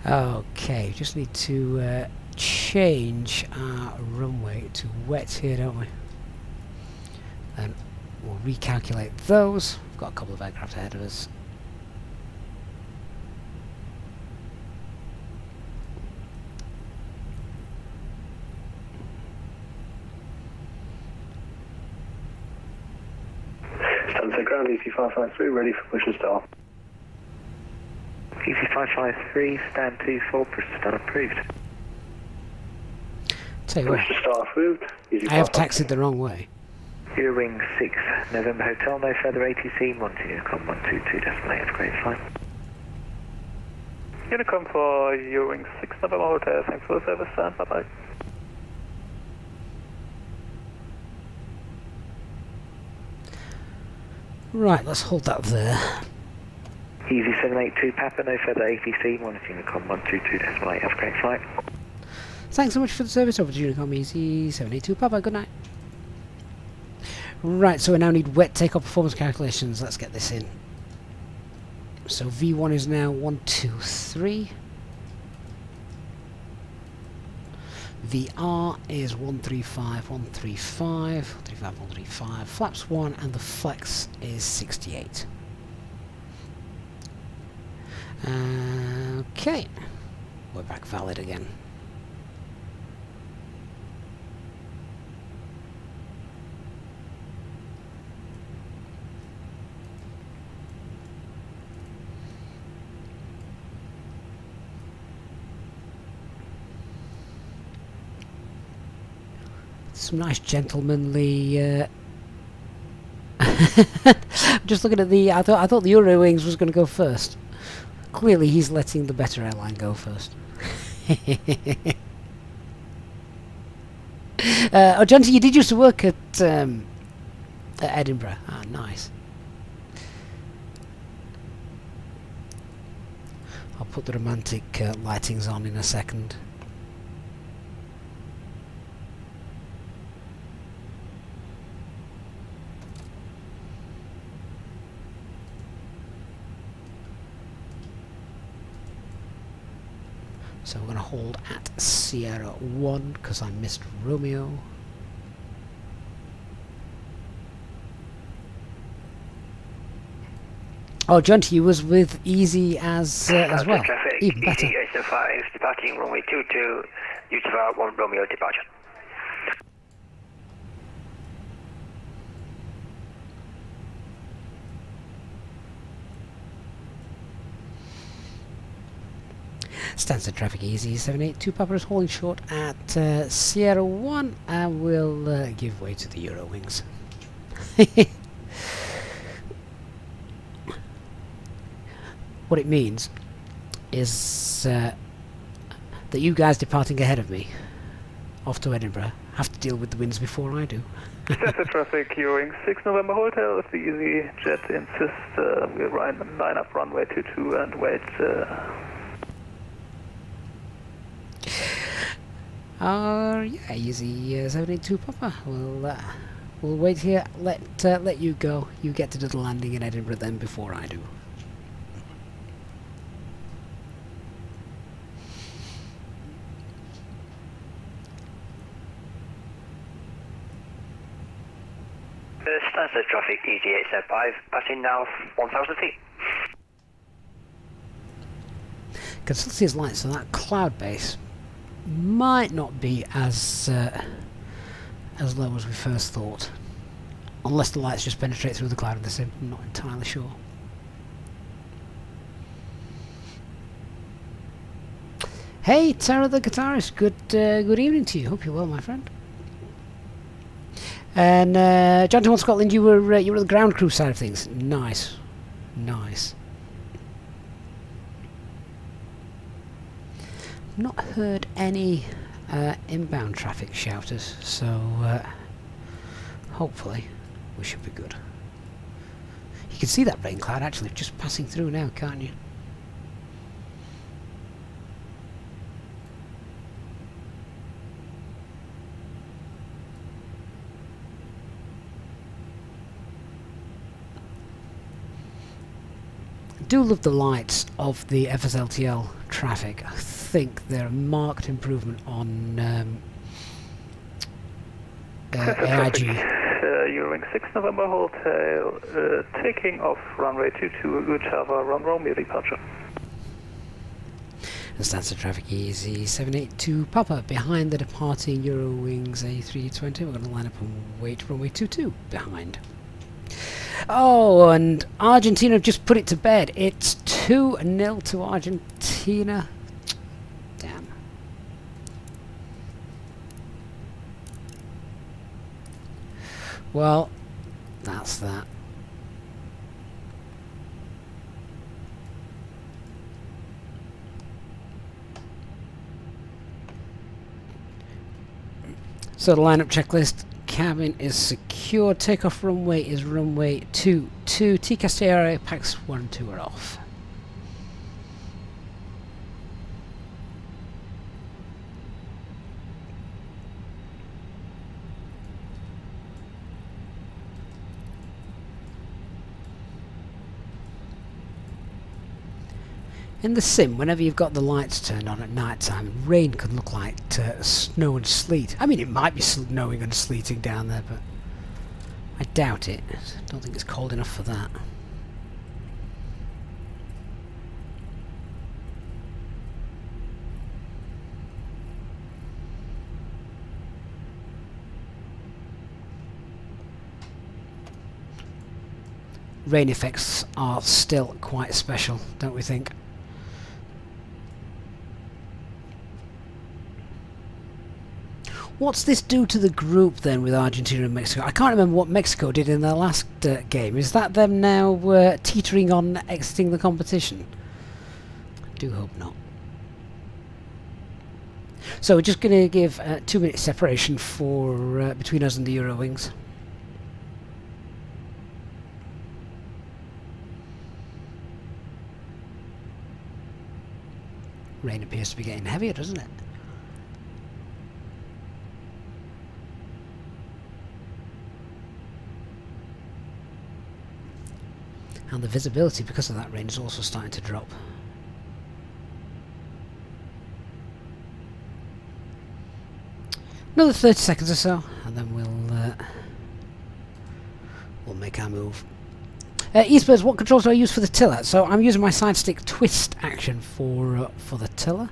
Okay, just need to change our runway to wet here, don't we? And we'll recalculate those. We've got a couple of aircraft ahead of us. Stansted ground, EC553, ready for push and start. EC553, stand 24, push to start approved. Tell you what, Push to start approved. I have taxied the wrong way. Ring 6 November Hotel, no further ATC, Monty.com 122.8, have a great flight. Unicom for Ring 6 November Hotel, thanks for the service, stand, bye-bye. Right, let's hold that there. Easy 782 Papa, no further ATC, Unicom 122.8, have a great flight. Thanks so much for the service over to Unicom Easy 782 Papa, good night. Right, so we now need wet takeoff performance calculations. Let's get this in. So V1 is now 123. VR is 135, 135, 135, 135. Flaps 1 and the flex is 68. Okay, we're back valid again. Some nice gentlemanly. Just looking at the. I thought the Eurowings was going to go first. Clearly, he's letting the better airline go first. Oh, John, you did used to work at Edinburgh. Ah, nice. I'll put the romantic lightings on in a second. So we're going to hold at Sierra 1 because I missed Romeo. Oh, John T was with Easy as well. Traffic, even better. Easy 805, departing runway 22, UTVR 1 Romeo departure. Stansted traffic Easy 782 Papa is holding short at Sierra 1 and will give way to the Eurowings. What it means is that you guys departing ahead of me off to Edinburgh have to deal with the winds before I do. Stansted traffic, Ring 6 November Hotel, if the Easyjet insists, we'll line up runway 22 and wait. Yeah, Easy 782 Papa. We'll wait here. Let you go. You get to do the landing in Edinburgh then before I do. Stansted traffic, Easy 875, passing now 1,000 feet. Can still see his lights, so that cloud base might not be as low as we first thought, unless the lights just penetrate through the cloud of the sim. I'm not entirely sure. Hey, Tara the guitarist. Good evening to you. Hope you're well, my friend. And John Town Scotland, you were the ground crew side of things. Nice, nice. Not heard any inbound traffic shouters, so hopefully We should be good. You can see that rain cloud actually just passing through now, can't you? I do love the lights of the FSLTL traffic. I think they're a marked improvement on AIG. Eurowing 6 November Hotel, taking off runway 22, good Java, run Romeo departure. And Stansted traffic easy 782 Papa behind the departing Eurowings A320. We're going to line up and wait for runway 22 behind. Oh, and Argentina have just put it to bed. It's 2-0 to Argentina. Damn. Well, that's that. So the lineup checklist. Cabin is secure. Takeoff runway is runway 22. TCAS packs 1 and 2 are off. In the sim, whenever you've got the lights turned on at night time, rain could look like snow and sleet. I mean, it might be snowing and sleeting down there, but I doubt it. I don't think it's cold enough for that. Rain effects are still quite special, don't we think? What's this do to the group then with Argentina and Mexico? I can't remember what Mexico did in their last game. Is that them now teetering on exiting the competition? I do hope not. So we're just going to give 2 minutes separation for between us and the Eurowings. Rain appears to be getting heavier, doesn't it? And the visibility, because of that rain, is also starting to drop. Another 30 seconds or so, and then we'll make our move. Eastbirds, what controls do I use for the tiller? So I'm using my side stick twist action for the tiller.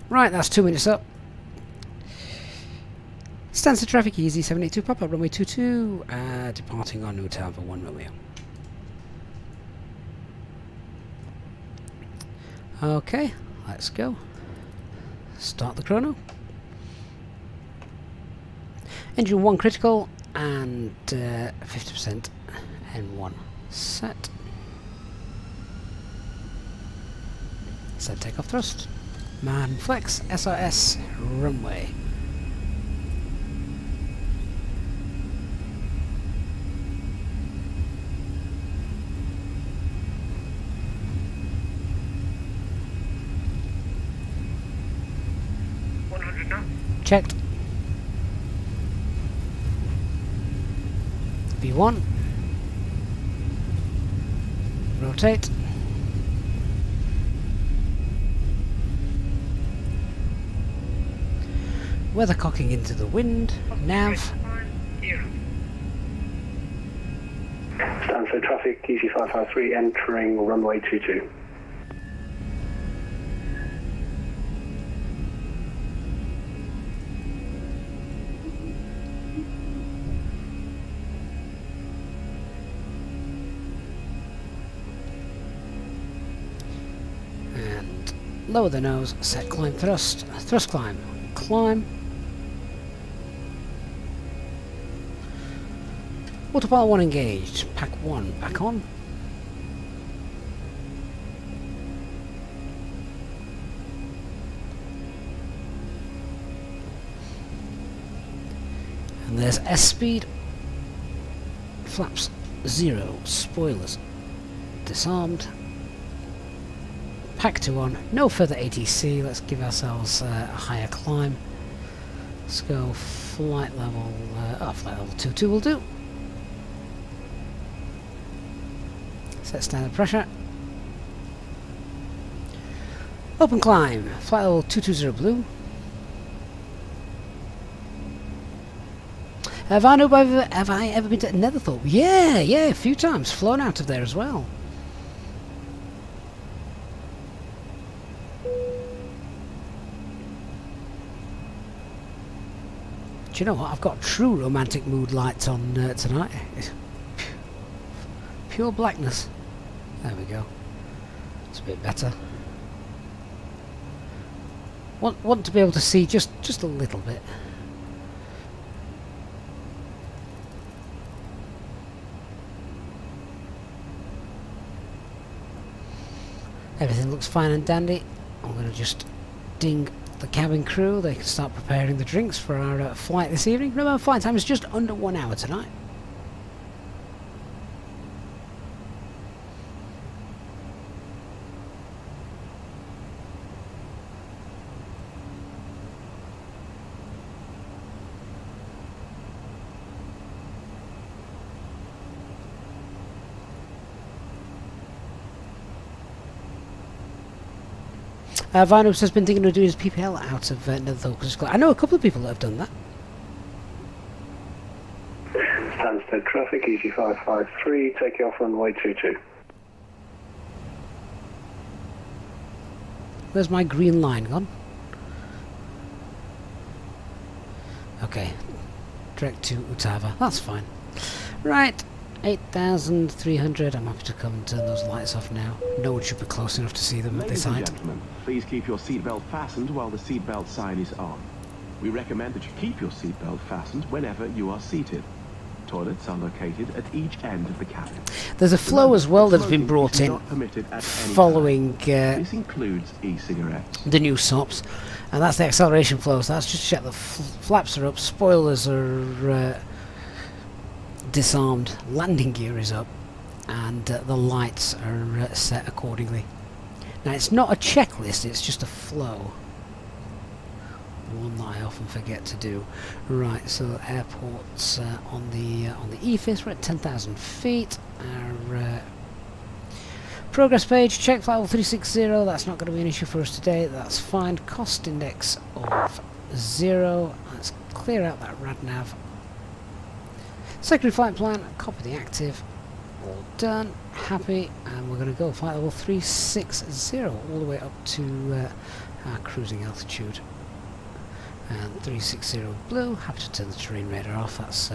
Right, that's 2 minutes up. Stansted traffic easy 782 Papa runway 22, departing on Hotel for 1 Romeo. Okay, let's go. Start the chrono. Engine 1 critical and 50% N1 set. Set takeoff thrust. Man flex SRS runway. Checked. V1. Rotate. Weather cocking into the wind. Nav. Stansted traffic, easy 553, entering runway 22. And lower the nose, set climb thrust. Thrust climb. Climb. Autopilot 1 engaged. Pack 1 back on. And there's S-speed. Flaps 0. Spoilers disarmed. Pack 2 on. No further ATC. Let's give ourselves a higher climb. Let's go flight level... flight level 22 will do. Set standard pressure. Open climb. Flight level 220 blue. Have I ever been to Netherthorpe? Yeah, a few times. Flown out of there as well. Do you know what? I've got true romantic mood lights on tonight. Pure blackness. There we go. It's a bit better. Want to be able to see just a little bit. Everything looks fine and dandy. I'm going to just ding the cabin crew. They can start preparing the drinks for our flight this evening. Remember, flight time is just under 1 hour tonight. Vinus has been thinking of doing his PPL out of Netherthorpe. I know a couple of people that have done that. Stansted traffic, EG553, takeoff runway 22. Where's my green line gone? Okay, direct to Utava. That's fine. Right, 8,300. I'm happy to come and turn those lights off now. No one should be close enough to see them at this height. Ladies and gentlemen, please keep your seatbelt fastened while the seatbelt sign is on. We recommend that you keep your seatbelt fastened whenever you are seated. Toilets are located at each end of the cabin. There's a flow as well that's been brought in following this includes e-cigarettes. The new SOPs, and that's the acceleration flow. So that's just to check the flaps are up, spoilers are disarmed, landing gear is up, and the lights are set accordingly. Now it's not a checklist, it's just a flow. One that I often forget to do. Right, so airports on the EFIS, we're at 10,000 feet. Our progress page, check flight level 360, that's not going to be an issue for us today, that's fine. Cost index of 0, let's clear out that RadNav. Secondary flight plan, copy the active, all done, happy, and we're going to go flight level 360 all the way up to our cruising altitude. And 360 blue, happy to turn the terrain radar off, that's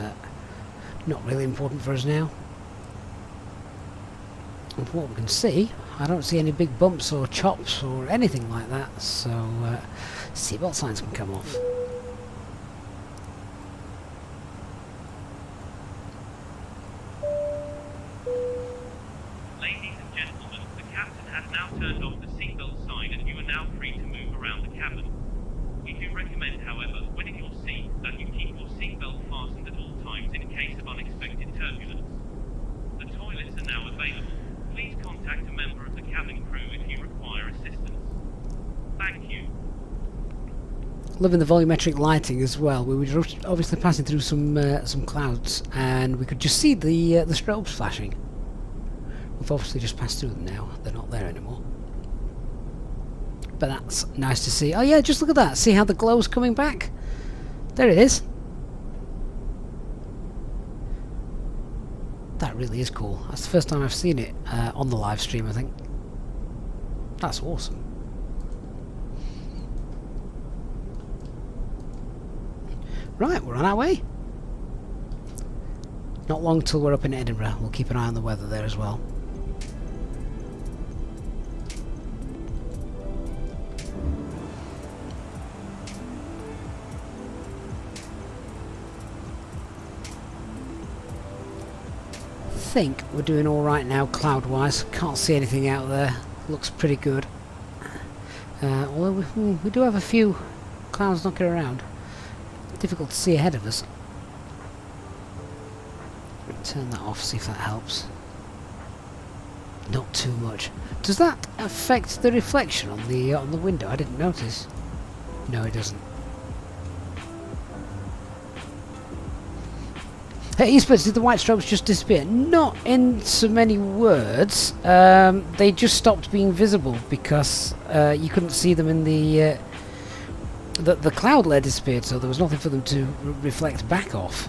not really important for us now. And from what we can see, I don't see any big bumps or chops or anything like that, so seatbelt signs can come off. Ladies and gentlemen, the captain has now turned off the seatbelt sign and you are now free to move around the cabin. We do recommend, however, when in your seat, that you keep your seatbelt fastened at all times in case of unexpected turbulence. The toilets are now available. Please contact a member of the cabin crew if you require assistance. Thank you. Loving the volumetric lighting as well. We were obviously passing through some clouds, and we could just see the strobes flashing. We've obviously just passed through them now. They're not there anymore. But that's nice to see. Oh yeah, just look at that. See how the glow's coming back? There it is. That really is cool. That's the first time I've seen it on the live stream, I think. That's awesome. Right, we're on our way. Not long till we're up in Edinburgh. We'll keep an eye on the weather there as well. I think we're doing alright now cloud wise. Can't see anything out there. Looks pretty good. Although we do have a few clouds knocking around. Difficult to see ahead of us. Turn that off, see if that helps. Not too much. Does that affect the reflection on the window? I didn't notice. No, it doesn't. Hey, Eastwards, did the white strobes just disappear? Not in so many words. They just stopped being visible because you couldn't see them in the cloud layer disappeared, so there was nothing for them to reflect back off.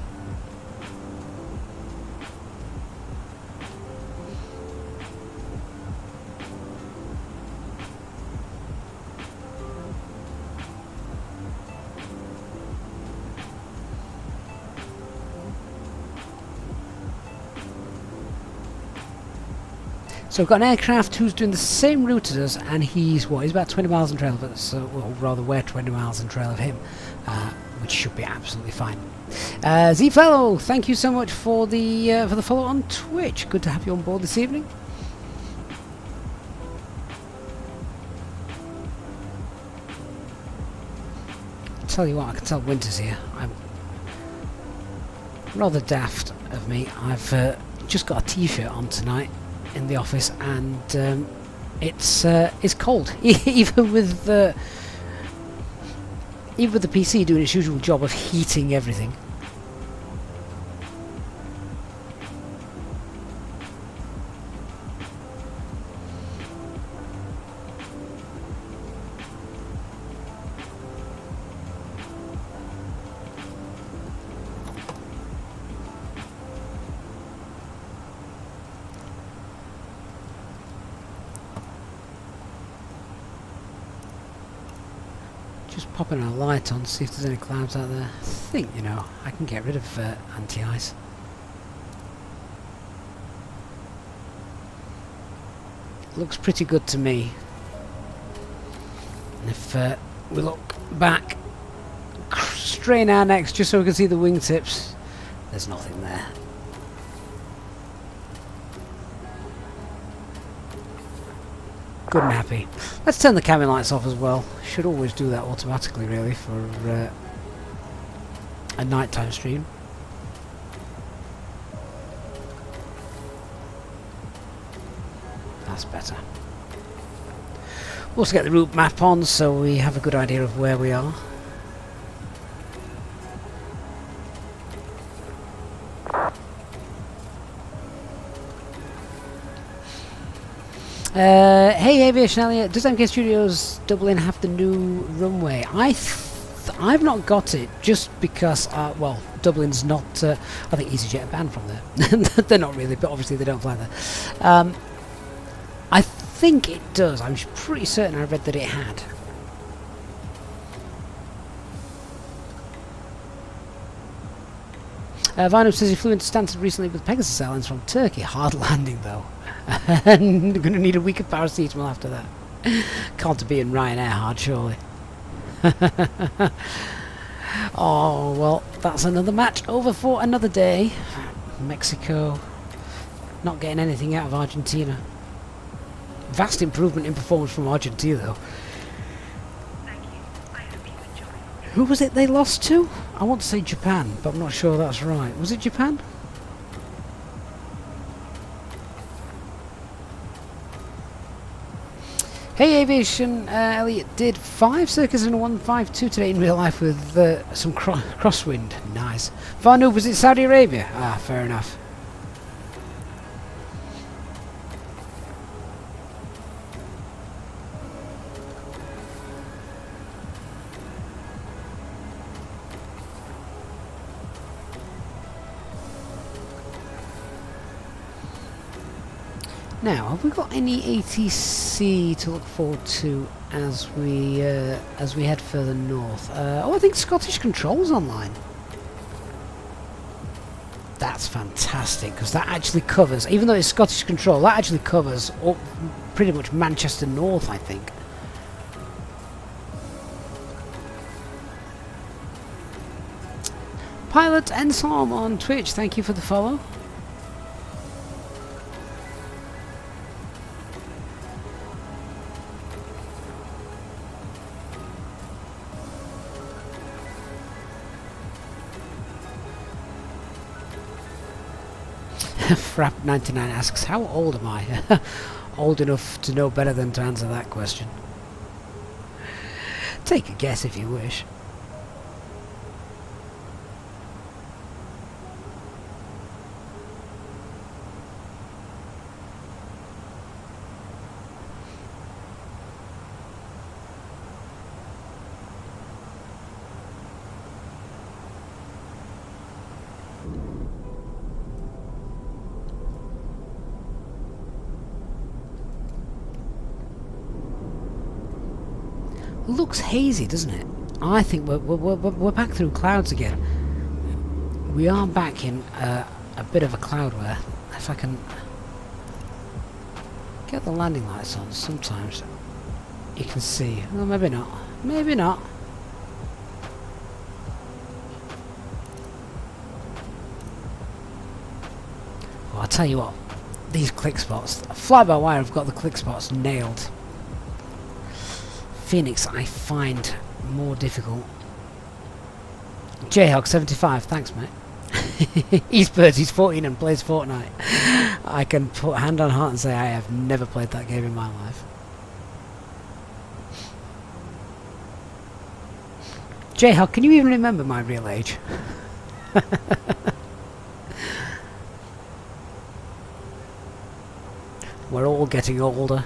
So I've got an aircraft who's doing the same route as us, and he's about 20 miles in trail of us, or rather we're 20 miles in trail of him, which should be absolutely fine. Z-Fellow, thank you so much for the follow on Twitch. Good to have you on board this evening. I'll tell you what, I can tell winter's here. I'm rather daft of me. I've just got a t-shirt on tonight in the office, and it's cold. even with the PC doing its usual job of heating everything. Popping a light on, see if there's any clouds out there. I think, you know, I can get rid of anti-ice. Looks pretty good to me. And if we look back, strain our necks just so we can see the wingtips, there's nothing there. Good and happy. Let's turn the cabin lights off as well. Should always do that automatically, really, for a nighttime stream. That's better. We'll also get the route map on so we have a good idea of where we are. Hey Aviation Elliot, does MK Studios Dublin have the new runway? I've not got it just because, well, Dublin's not, I think Easyjet are banned from there. They're not really, but obviously they don't fly there. I think it does. I'm pretty certain I read that it had. Vino says he flew into Stansted recently with Pegasus Airlines from Turkey. Hard landing though. And going to need a week of paracetamol after that. Can't be in Ryanair hard, surely. Oh, well, that's another match over for another day. Mexico not getting anything out of Argentina. Vast improvement in performance from Argentina, though. Who was it they lost to? I want to say Japan, but I'm not sure that's right. Was it Japan? Hey Aviation, Elliot did 5 circuits and a 152 today in real life with some crosswind. Nice. Vanu, was it Saudi Arabia? Ah, fair enough. Now, have we got any ATC to look forward to as we head further north? Oh, I think Scottish Control's online. That's fantastic, because that actually covers, even though it's Scottish Control, that actually covers pretty much Manchester North, I think. Pilot Ensom on Twitch, thank you for the follow. Frap99 asks, how old am I? Old enough to know better than to answer that question. Take a guess if you wish. Looks hazy, doesn't it? I think we're back through clouds again. We are back in a bit of a cloud wear. If I can get the landing lights on, sometimes you can see. Well, maybe not. Maybe not. Well, I'll tell you what. These click spots. Fly-by-wire have got the click spots nailed. Phoenix I find more difficult. Jayhawk75, thanks mate. Eastbirds, he's 14 and plays Fortnite. I can put hand on heart and say I have never played that game in my life. Jayhawk, can you even remember my real age? We're all getting older.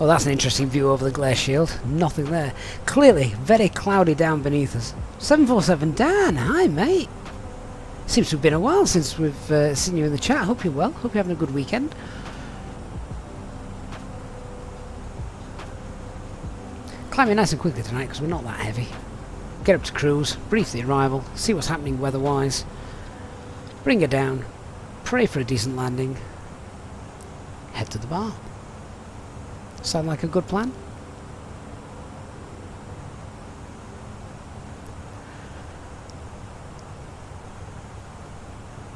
Oh, that's an interesting view over the glare shield. Nothing there. Clearly, very cloudy down beneath us. 747 Dan, hi mate. Seems to have been a while since we've seen you in the chat. Hope you're well. Hope you're having a good weekend. Climbing nice and quickly tonight because we're not that heavy. Get up to cruise, brief the arrival, see what's happening weather-wise. Bring her down, pray for a decent landing, head to the bar. Sound like a good plan?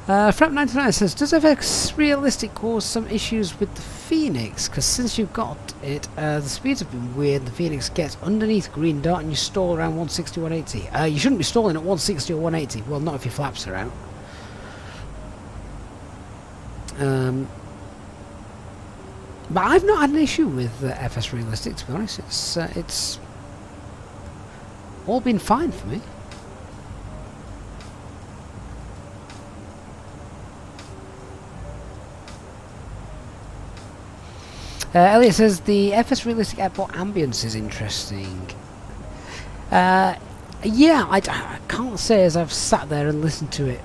Frap99 says, does FX Realistic cause some issues with the Phoenix? Because since you got it, the speeds have been weird. The Phoenix gets underneath green dot and you stall around 160, 180. You shouldn't be stalling at 160 or 180. Well, not if your flaps are out. But I've not had an issue with FS Realistic, to be honest. It's all been fine for me. Elliot says the FS Realistic Airport ambience is interesting. Yeah, I can't say as I've sat there and listened to it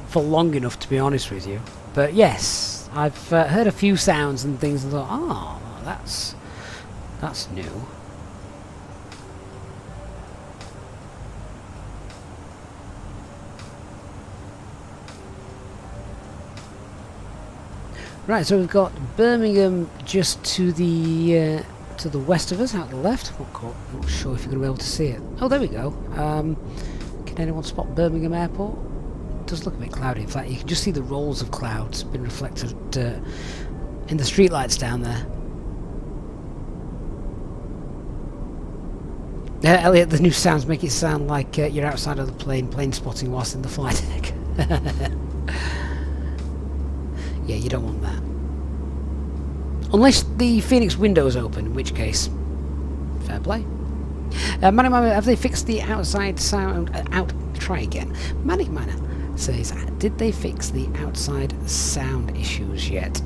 for long enough, to be honest with you. But yes. I've heard a few sounds and things and thought, oh, that's new. Right, so we've got Birmingham just to the west of us, out the left. Not sure if you're going to be able to see it. Oh, there we go. Can anyone spot Birmingham Airport? Does look a bit cloudy. In fact, you can just see the rolls of clouds been reflected in the streetlights down there. Elliot, the new sounds make it sound like you're outside of the plane spotting whilst in the flight deck. Yeah, you don't want that. Unless the Phoenix window's open, in which case, fair play. Manic Miner, have they fixed the outside sound? Try again. Manic Miner says, did they fix the outside sound issues yet?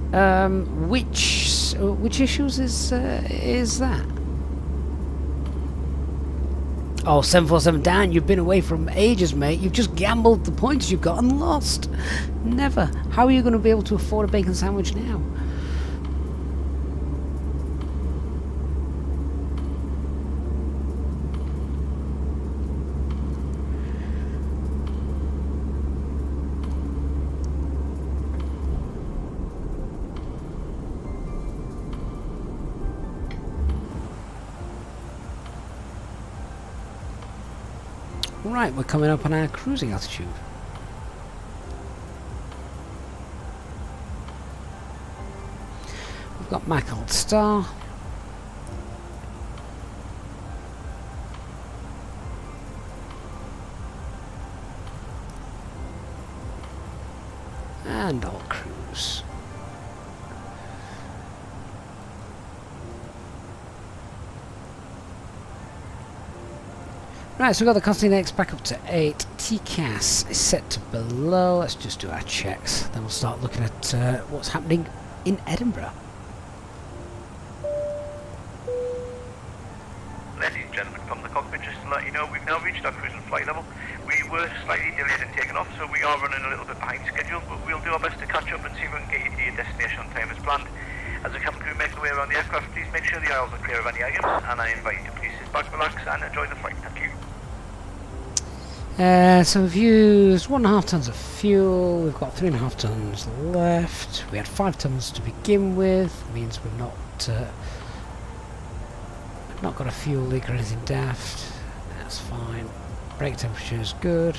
Which issues is that? Oh, 747 Dan, you've been away from ages, mate. You've just gambled the points you've got and lost. Never. How are you going to be able to afford a bacon sandwich now? Right, we're coming up on our cruising altitude. We've got Mac Old Star. And all cruise. Right, so we've got the costing index back up to 8. TCAS is set to below. Let's just do our checks. Then we'll start looking at what's happening in Edinburgh. Ladies and gentlemen, from the cockpit, just to let you know, we've now reached our cruising flight level. We were slightly delayed in taking off, so we are running a little bit behind schedule, but we'll do our best to catch up and see if we can get you to your destination on time as planned. As the cabin crew make their way around the aircraft, please make sure the aisles are clear of any items, and I invite you to please sit back, relax, and enjoy the flight. Thank you. So we've used 1.5 tons of fuel, we've got 3.5 tons left, we had 5 tons to begin with, means we've not got a fuel leak or anything daft, that's fine. Brake temperature is good.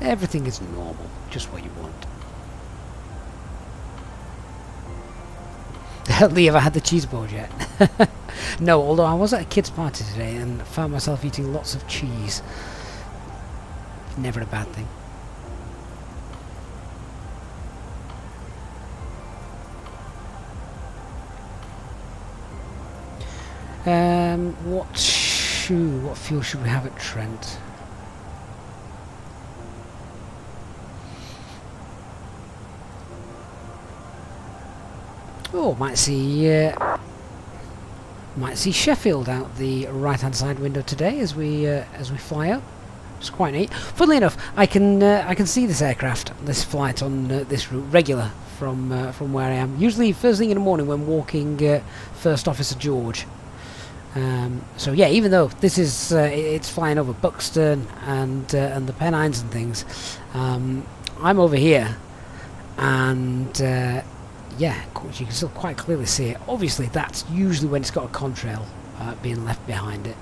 Everything is normal, just what you want. Have you ever had the cheese board yet? No, although I was at a kid's party today and found myself eating lots of cheese. Never a bad thing. What fuel should we have at Trent? Oh, might see Sheffield out the right-hand side window today as we fly out. It's quite neat. Funnily enough, I can see this aircraft, this flight on this route regular from where I am. Usually first thing in the morning when walking First Officer George. So yeah, even though this is it's flying over Buxton and the Pennines and things, I'm over here, and yeah, you can still quite clearly see it. Obviously, that's usually when it's got a contrail being left behind it.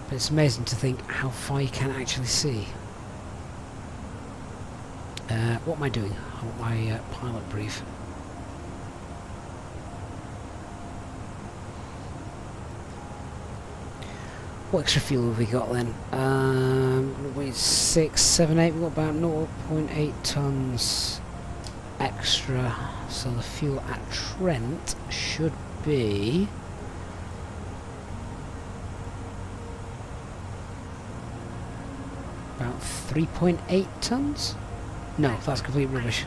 But it's amazing to think how far you can actually see. What am I doing? I want my pilot brief. What extra fuel have we got then? Wait, 6, 7, 8. We've got about 0.8 tons extra. So the fuel at Trent should be about 3.8 tons. No, that's complete rubbish.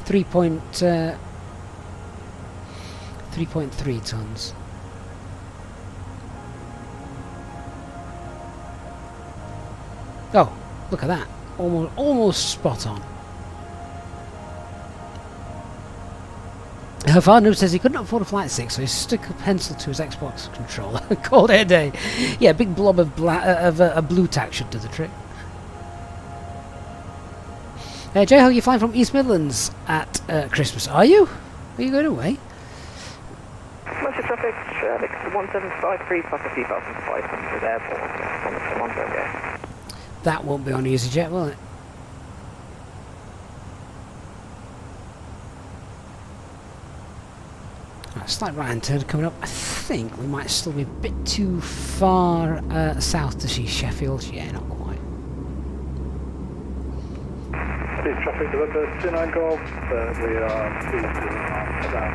3.3 tons. Oh, look at that. Almost spot on. Farnoob says he couldn't afford a Flight 6, so he stuck a pencil to his Xbox controller and called it a day. Yeah, a big blob of blue tack should do the trick. J-Ho, you're flying from East Midlands at Christmas, are you? Are you going away? Massive traffic, 1753 Papa Seatbelt from 500 airport on the Toronto, yeah. That won't be on Easyjet, will it? Right, slight right-hand turn coming up. I think we might still be a bit too far south to see Sheffield. Yeah, not quite. Speed traffic delivered 29 Golf. We are pleased to about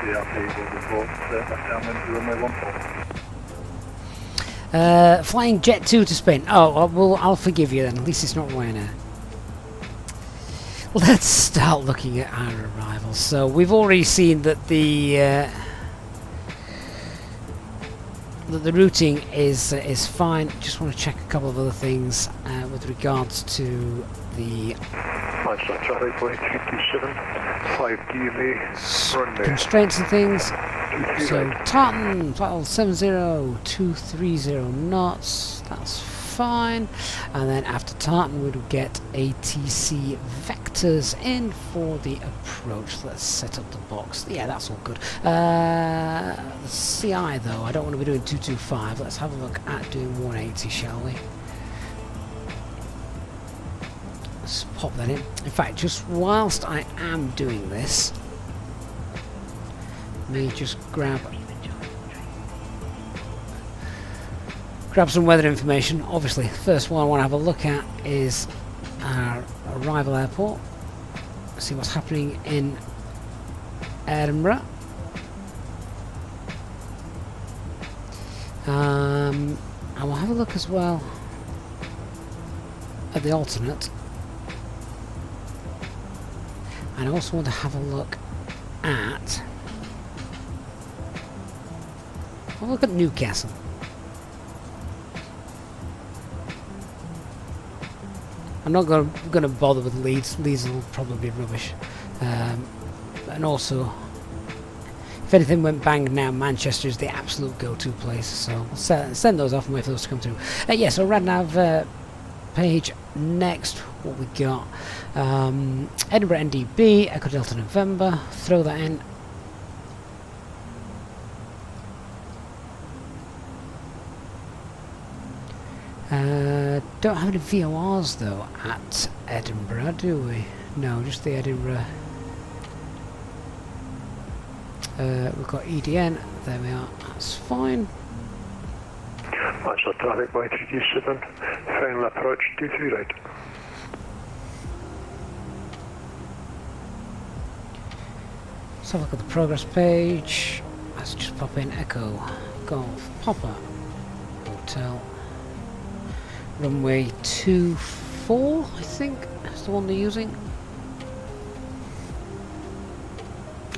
DRP will report left downwind to runway 14. Flying Jet 2 to Spain. Oh, well, I'll forgive you then. At least it's not Ryanair. Let's start looking at our arrivals. So we've already seen that the routing is fine. Just want to check a couple of other things with regards to the traffic 227, 5 runway. Constraints and things. So Tartan, flight 70230 knots. That's fine. And then after Tartan, we'll get ATC vectors in for the approach. Let's set up the box. Yeah, that's all good. The CI though, I don't want to be doing 225. Let's have a look at doing 180, shall we? Let's pop that in. In fact, just whilst I am doing this, let me just grab grab some weather information. Obviously, the first one I want to have a look at is our arrival airport. See what's happening in Edinburgh. And we'll have a look as well at the alternate. And I also want to have a look at Newcastle. I'm not going to bother with Leeds. Leeds will probably be rubbish. And also, if anything went bang now, Manchester is the absolute go-to place. So send those off and wait for those to come through. So RadNav page next. What we got? Edinburgh NDB, Echo Delta November. Throw that in. Don't have any VORs though at Edinburgh, do we? No, just the Edinburgh. We've got EDN. There we are. That's fine. Marshall traffic by 327. Final approach 23 right. Let's have a look at the progress page. Let's just pop in Echo Golf Papa Hotel. Runway 24, I think, is the one they're using.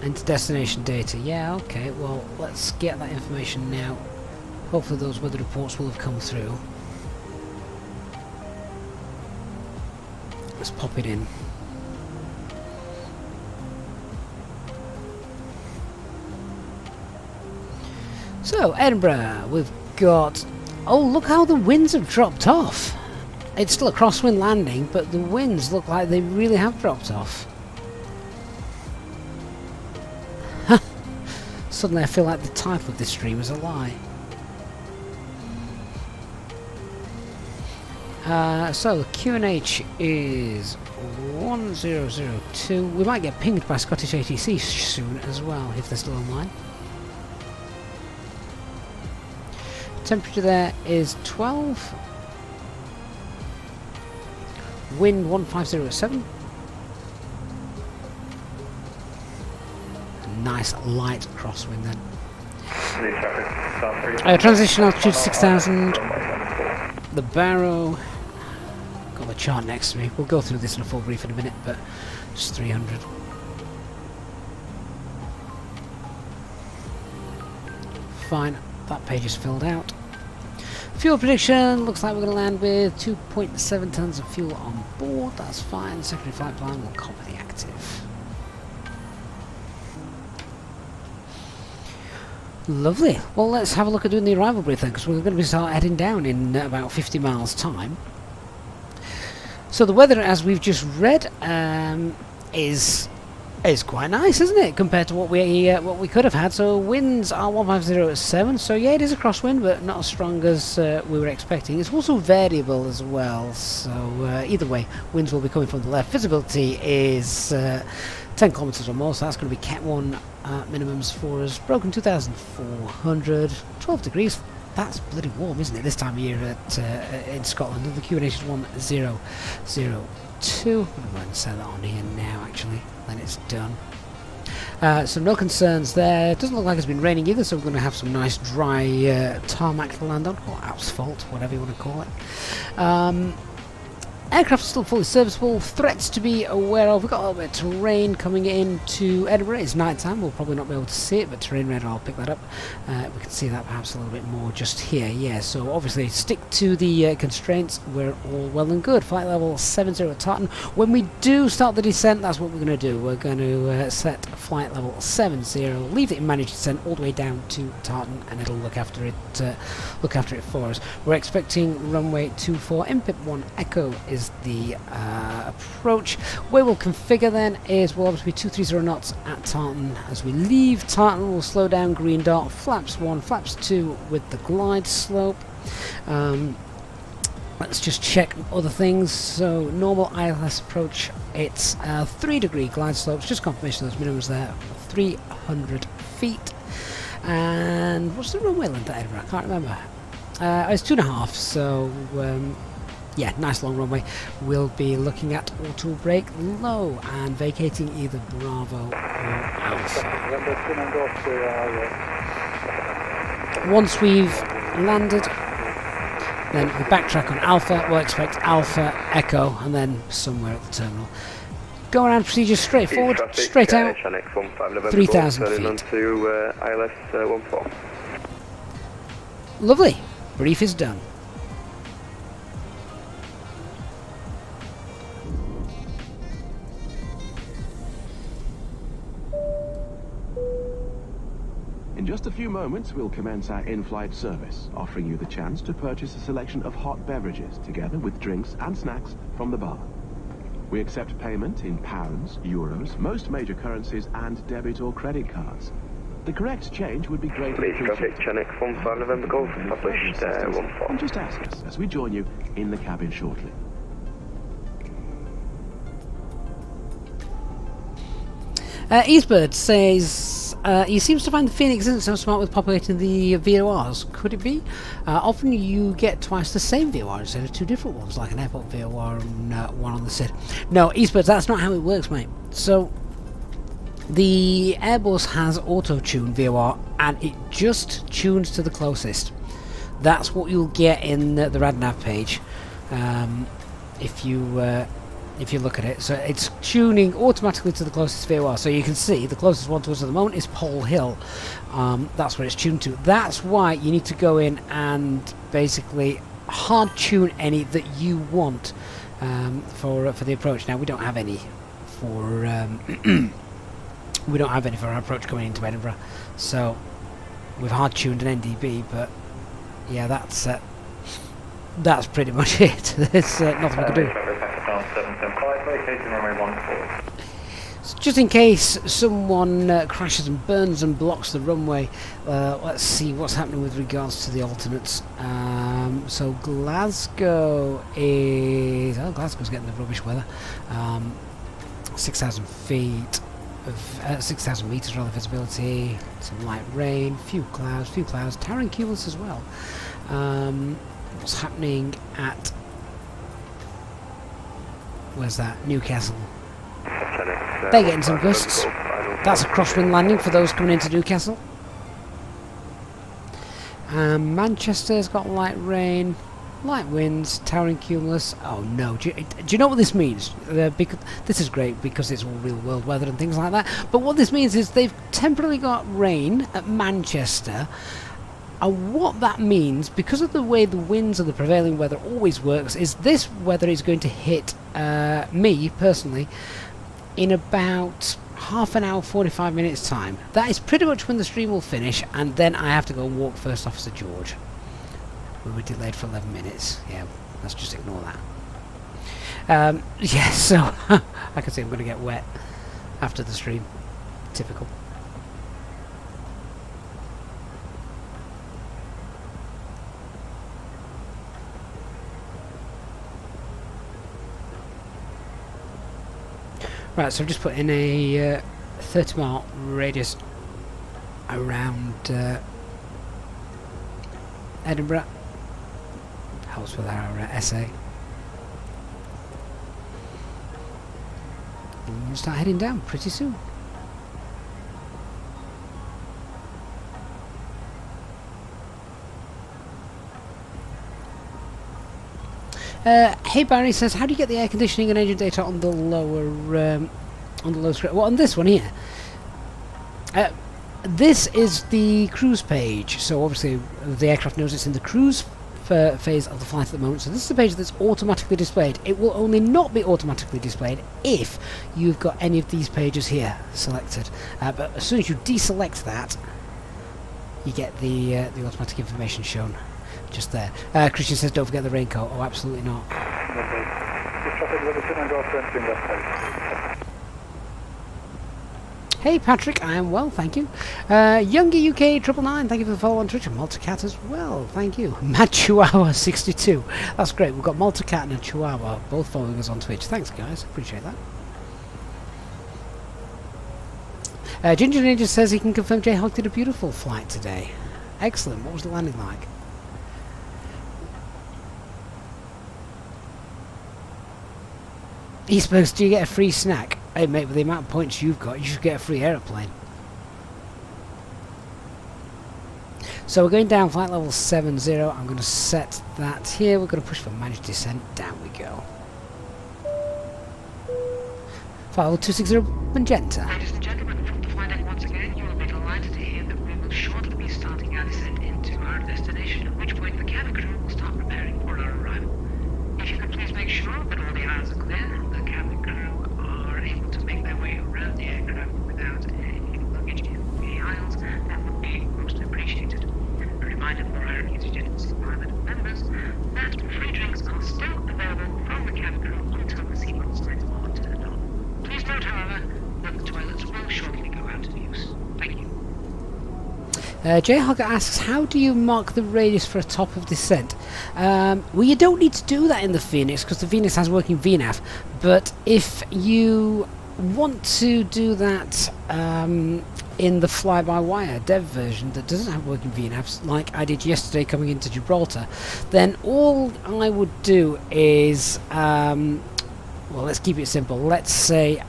Into destination data. Yeah, okay, well, let's get that information now. Hopefully those weather reports will have come through. Let's pop it in. So, Edinburgh, we've got... Oh, look how the winds have dropped off. It's still a crosswind landing, but the winds look like they really have dropped off. Suddenly I feel like the title of this stream is a lie. So the QNH is 1002. We might get pinged by Scottish ATC soon as well, if they're still online. Temperature there is 12. Wind 1507. Nice light crosswind then. Transition altitude 6000. The Barrow. Got the chart next to me. We'll go through this in a full brief in a minute, but just 300. Fine. That page is filled out. Fuel prediction, looks like we're going to land with 2.7 tons of fuel on board. That's fine. Secondary flight plan will copy the active. Lovely. Well, let's have a look at doing the arrival brief then, because we're going to be start heading down in about 50 miles time. So the weather, as we've just read, is quite nice, isn't it, compared to what we could have had. So winds are 150 at 7. So yeah, it is a crosswind, but not as strong as we were expecting. It's also variable as well. So either way, winds will be coming from the left. Visibility is 10 kilometers or more. So that's going to be Cat 1 minimums for us. Broken 2,400, 12 degrees. That's bloody warm, isn't it, this time of year in Scotland? And the QNH is 1002. I'm going to go ahead and set that on here now, actually. Then it's done. So no concerns there. It doesn't look like it's been raining either, so we're going to have some nice dry tarmac to land on, or asphalt, whatever you want to call it. Aircraft is still fully serviceable. Threats to be aware of. We've got a little bit of terrain coming into Edinburgh. It's night time. We'll probably not be able to see it, but terrain radar, I'll pick that up. We can see that perhaps a little bit more just here. Yeah, so obviously stick to the constraints. We're all well and good. Flight level 70 at Tartan. When we do start the descent, that's what we're going to do. We're going to set flight level 70, leave it in managed descent all the way down to Tartan, and it'll look after it for us. We're expecting runway 24. MPIP 1 Echo is the approach. Where we'll configure then is we'll obviously be 230 knots at Tartan. As we leave Tartan, we'll slow down, green dot, flaps 1, flaps 2 with the glide slope. Let's just check other things. So normal ILS approach, it's 3-degree glide slopes, just confirmation of those minimums there, 300 feet. And what's the runway length at Edinburgh? I can't remember. It's 2.5, so yeah, nice long runway. We'll be looking at auto brake low and vacating either Bravo or Alpha. Once we've landed, then we backtrack on Alpha. We'll expect Alpha, Echo, and then somewhere at the terminal. Go around procedure straight forward, straight out, 3,000 feet. Lovely. Brief is done. In just a few moments, we'll commence our in-flight service, offering you the chance to purchase a selection of hot beverages, together with drinks and snacks from the bar. We accept payment in pounds, euros, most major currencies, and debit or credit cards. The correct change would be greatly appreciated. Chinook 15 November Golf, published 14. And just ask us as we join you in the cabin shortly. Eastbird says he seems to find the Phoenix isn't so smart with populating the VORs. Could it be? Often you get twice the same VOR instead of two different ones, like an airport VOR and one on the SID. No, Eastbird, that's not how it works, mate. So the Airbus has auto-tune VOR, and it just tunes to the closest. That's what you'll get in the RadNav page if you look at it. So it's tuning automatically to the closest VOR. So you can see the closest one to us at the moment is Pole Hill. That's where it's tuned to. That's why you need to go in and basically hard tune any that you want for the approach. Now we don't have any for our approach coming into Edinburgh, so we've hard tuned an NDB. But yeah, that's pretty much it. There's nothing we can do. So just in case someone crashes and burns and blocks the runway, let's see what's happening with regards to the alternates. So Glasgow is... Oh, Glasgow's getting the rubbish weather. 6,000 feet of 6,000 meters rather visibility, some light rain, few clouds, towering cumulus as well. What's happening at... Where's that? Newcastle. They're getting some gusts. That's a crosswind landing for those coming into Newcastle. Manchester's got light rain, light winds, towering cumulus. Oh no, do you know what this means? Because this is great because it's all real world weather and things like that. But what this means is they've temporarily got rain at Manchester. And what that means, because of the way the winds and the prevailing weather always works, is this weather is going to hit me, personally, in about half an hour, 45 minutes time. That is pretty much when the stream will finish, and then I have to go and walk First Officer George. We were delayed for 11 minutes. Yeah, let's just ignore that. Yeah, so I can see I'm going to get wet after the stream. Typical. Right, so I've just put in a 30-mile radius around Edinburgh. Helps with our essay. And we'll start heading down pretty soon. Hey Barry says, how do you get the air conditioning and engine data on the lower screen? Well, on this one here. This is the cruise page, so obviously the aircraft knows it's in the cruise phase of the flight at the moment, so this is the page that's automatically displayed. It will only not be automatically displayed if you've got any of these pages here selected, but as soon as you deselect that, you get the automatic information shown just there. Christian says, don't forget the raincoat. Oh, absolutely not. Hey Patrick, I am well, thank you. Younger UK 999, thank you for the follow on Twitch. And Malta Cat as well, thank you. Mad Chihuahua 62, that's great. We've got Malta Cat and a Chihuahua both following us on Twitch. Thanks guys, appreciate that. Ginger Ninja says he can confirm J-Hawk did a beautiful flight today. Excellent, what was the landing like? Eastburgs, do you get a free snack? Hey mate, with the amount of points you've got, you should get a free aeroplane. So we're going down flight level 70. I'm going to set that here. We're going to push for managed descent. Down we go. Flight level 260 magenta. Ladies and gentlemen, from the flight deck once again, you will be delighted to hear that we will shortly be starting our descent into our destination, at which point the cabin crew will start preparing for our arrival. If you could please make sure that all the aisles are clear, the cabin crew are able to make their way around the aircraft without any luggage in the aisles, that would be most appreciated. A reminder for our Easyjet pilot members that free drinks are still available from the cabin crew until the seatbelt signs are turned on. Please note, however, that the toilets will shortly go out of use. Thank you. Jayhogger asks, how do you mark the radius for a top of descent? Well, you don't need to do that in the Fenix because the Fenix has working VNAV, but if you want to do that in the fly-by-wire dev version that doesn't have working VNAVs, like I did yesterday coming into Gibraltar, then all I would do is, well, let's keep it simple. Let's say,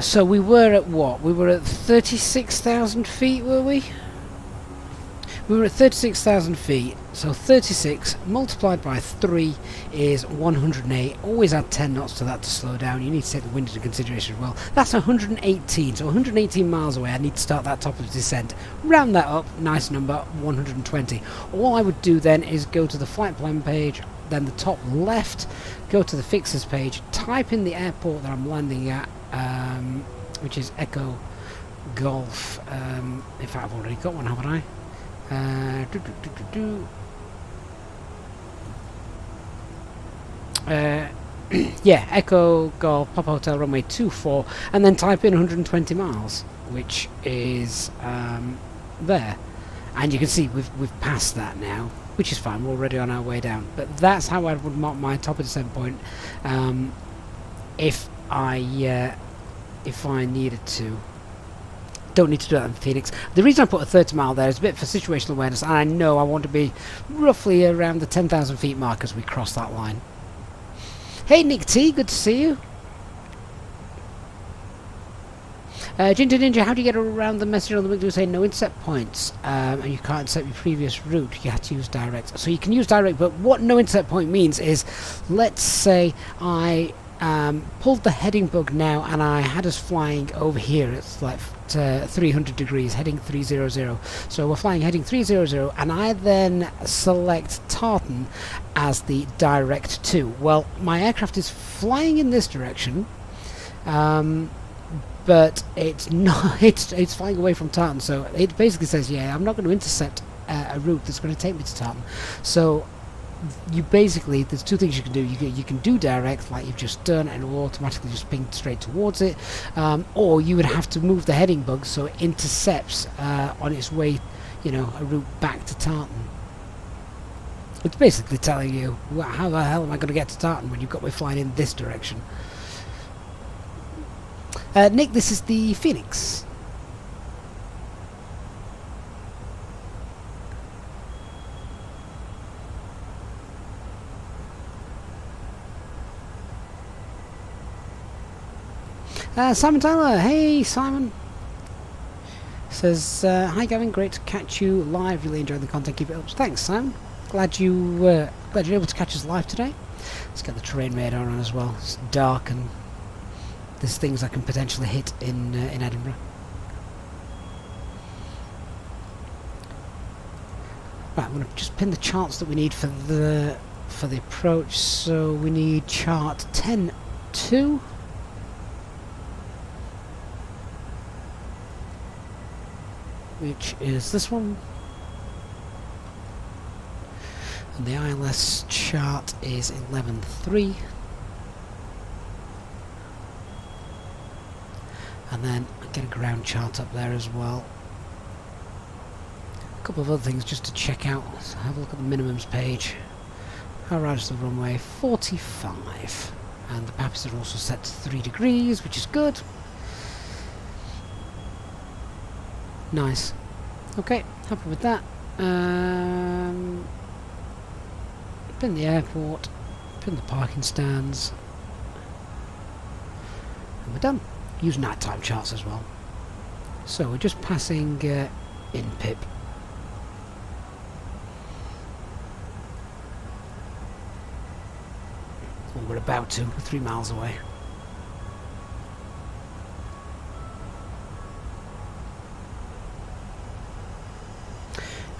so we were at what? We were at 36,000 feet, were we? We were at 36,000 feet, so 36 multiplied by 3 is 108. Always add 10 knots to that to slow down. You need to take the wind into consideration as well. That's 118, so 118 miles away. I need to start that top of descent. Round that up, nice number, 120. All I would do then is go to the flight plan page, then the top left, go to the fixes page, type in the airport that I'm landing at, which is Echo Golf. In fact, I've already got one, haven't I? Yeah, Echo Golf Papa Hotel runway 24, and then type in 120 miles, which is there, and you can see we've passed that now, which is fine. We're already on our way down. But that's how I would mark my top of descent point if I needed to. Don't need to do that in Phoenix. The reason I put a 30 mile there is a bit for situational awareness, and I know I want to be roughly around the 10,000 feet mark as we cross that line. Hey Nick T, good to see you. Ginger Ninja, how do you get around the message on the window saying no intercept points and you can't set your previous route? You have to use direct. So you can use direct, but what no intercept point means is, let's say I pulled the heading bug now and I had us flying over here. It's like 300 degrees, heading 300. So we're flying heading 300, and I then select Tartan as the direct to. Well, my aircraft is flying in this direction, but it's not. It's flying away from Tartan. So it basically says, yeah, I'm not going to intercept a route that's going to take me to Tartan. So you basically, there's two things you can do. You can do direct like you've just done and it will automatically just ping straight towards it, or you would have to move the heading bug so it intercepts on its way, you know, a route back to Tartan. It's basically telling you, well, how the hell am I going to get to Tartan when you've got me flying in this direction? Nick, this is the Fenix. Simon Tyler, hey Simon, says, hi Gavin, great to catch you live, really enjoying the content, keep it up. Thanks Simon, glad you're able to catch us live today. Let's get the terrain radar on as well. It's dark and there's things I can potentially hit in Edinburgh. Right, I'm going to just pin the charts that we need for the approach. So we need chart 10-2. Which is this one, and the ILS chart is 11.3, and then I get a ground chart up there as well. A couple of other things just to check out. So have a look at the minimums page. How right is the runway? 45, and the PAPs are also set to 3 degrees, which is good. Nice. Okay, happy with that. Pin the airport, Pin the parking stands. And we're done. Use nighttime charts as well. So we're just passing in pip. Well, we're about to. We're 3 miles away.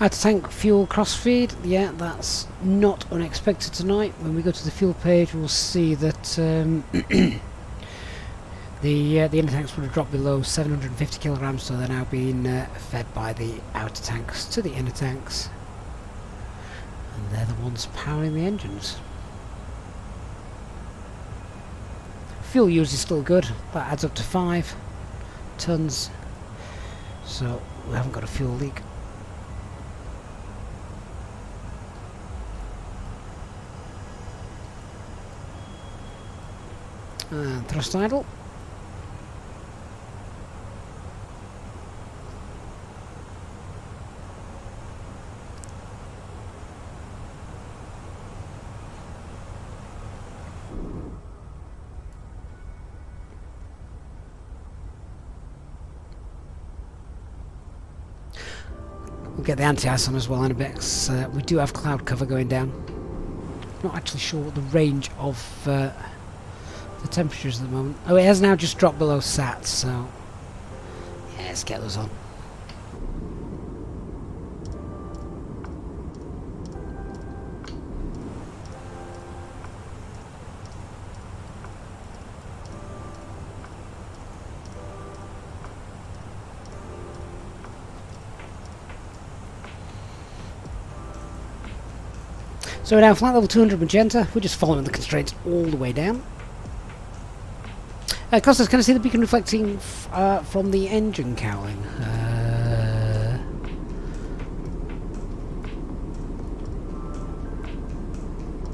Out of tank fuel crossfeed, yeah, that's not unexpected tonight. When we go to the fuel page, we'll see that the inner tanks would have dropped below 750 kilograms, so they're now being fed by the outer tanks to the inner tanks, and they're the ones powering the engines. Fuel use is still good. That adds up to 5 tons, so we haven't got a fuel leak. And thrust idle. We'll get the anti-ice on as well in a bit, 'cause we do have cloud cover going down. Not actually sure what the range of the temperatures at the moment. Oh, it has now just dropped below SAT, so yeah, let's get those on. So we're now flight level 200 magenta. We're just following the constraints all the way down. Costas, can I see the beacon reflecting from the engine cowling?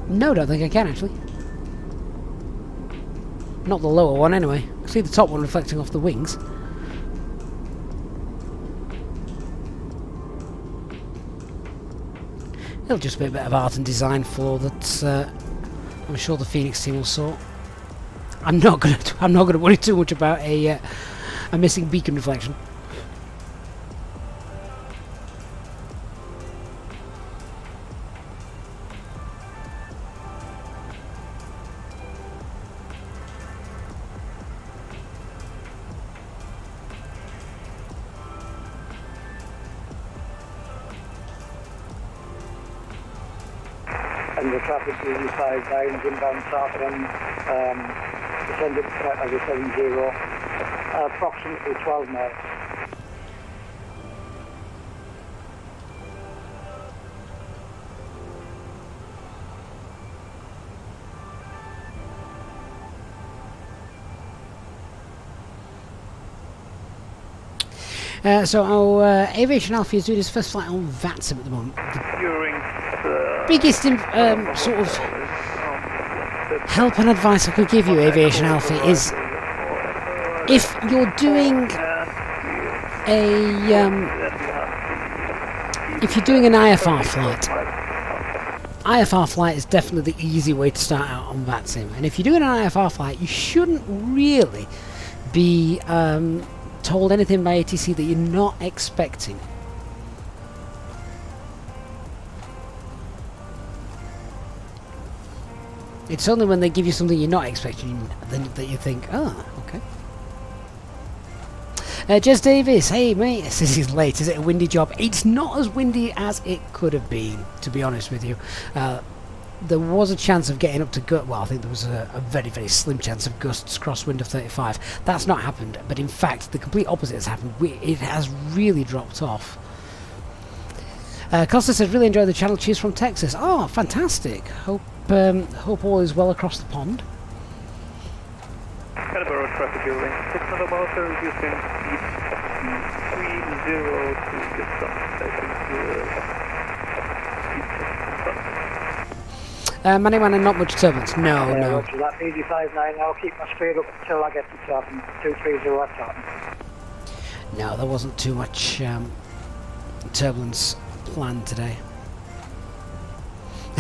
No, don't think I can actually. Not the lower one anyway. I see the top one reflecting off the wings. It'll just be a bit of art and design flaw that I'm sure the Fenix team will sort. I'm not gonna worry too much about a missing beacon reflection. And the traffic is 5 lines inbound Southend, descended as a 70, approximately 12 miles. So our Aviation Alpha is doing his first flight on VATSIM at the moment. The biggest sort of help and advice I could give you, Aviation Alpha, is if you're doing if you're doing an IFR flight, IFR flight is definitely the easy way to start out on VATSIM. And if you're doing an IFR flight, you shouldn't really be told anything by ATC that you're not expecting. It's only when they give you something you're not expecting that you think, oh, okay. Jez Davis, hey mate, this is late. Is it a windy job? It's not as windy as it could have been, to be honest with you. There was a chance of getting up to gut. Well, I think there was a very, very slim chance of gusts crosswind of 35. That's not happened, but in fact, the complete opposite has happened. It has really dropped off. Costa says, really enjoy the channel. Cheers from Texas. Oh, fantastic. Hope all is well across the pond. Edinburgh traffic building. 6 November Hotel reducing speed 30 to get some Moneyman and not much turbulence. No, no. Roger that, ED59, I'll keep my speed up until I get to Tartan, 230 at Tartan. No, there wasn't too much turbulence planned today.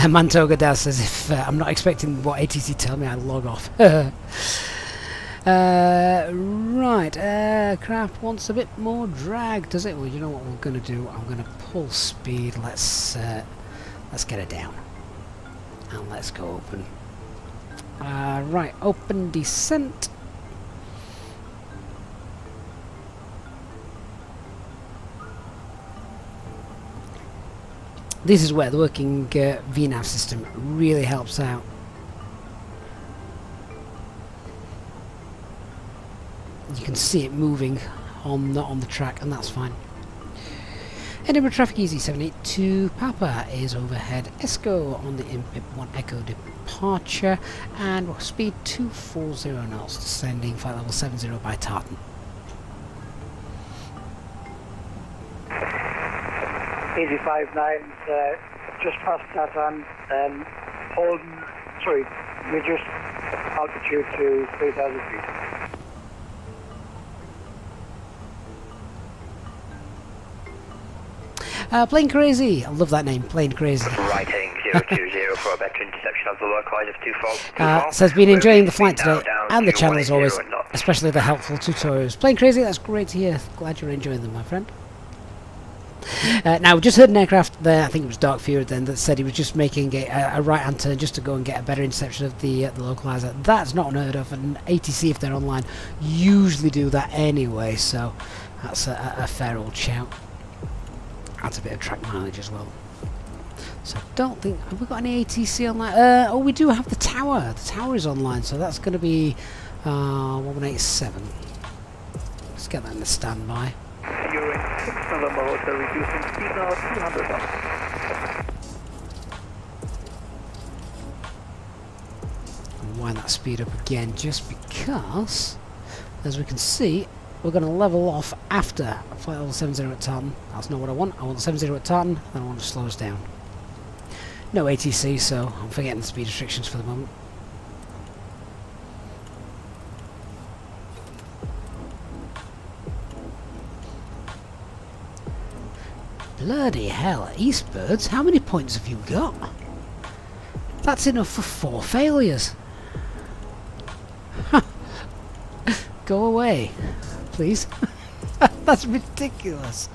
Mantoga does, as if I'm not expecting what ATC tell me I log off. Right, aircraft wants a bit more drag, does it? Well, you know what we're going to do? I'm going to pull speed. Let's get it down. And let's go open. Right, open descent. This is where the working VNAV system really helps out. You can see it moving on the track, and that's fine. Edinburgh traffic easy 782 Papa is overhead. ESCO on the IMPIP 1 Echo departure, and speed 240 knots, descending flight level 70 by Tartan. Easy 59's just past Tartan, reduced altitude to 3,000 feet. Plane Crazy, I love that name, Plane Crazy. Right heading 020 for a better interception of the localize of 24. Says been enjoying the flight today and the channel as always, especially the helpful tutorials. Plane Crazy, that's great to hear. Glad you're enjoying them, my friend. Now we just heard an aircraft there, I think it was Dark Fury then, that said he was just making a right hand turn just to go and get a better interception of the localizer. That's not unheard of, and ATC, if they're online, usually do that anyway, so that's a fair old shout. Adds a bit of track mileage as well. So I don't think, have we got any ATC online? Oh, we do have the tower. The tower is online, so that's going to be 1187. Let's get that in the standby. You're in 6 November Hotel, reducing speed now 200 knots. Wind that speed up again, just because, as we can see, we're going to level off after flight level 70 at Tartan. That's not what I want. I want the 70 at Tartan, then I want to slow us down. No ATC, so I'm forgetting the speed restrictions for the moment. Bloody hell, Eastbirds, how many points have you got? That's enough for 4 failures. Go away, please. That's ridiculous.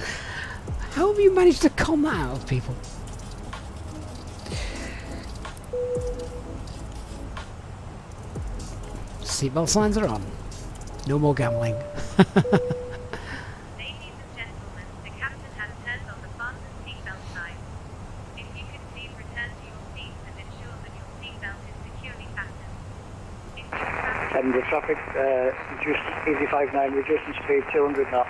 How have you managed to con that out of people? Seatbelt signs are on. No more gambling. Ladies and gentlemen, the captain has turned on the fasten seatbelt sign. If you could please return to your seats and ensure that your seatbelt is securely fastened. If you are And the traffic, reduced, Easy 59, reducing speed 200 knots.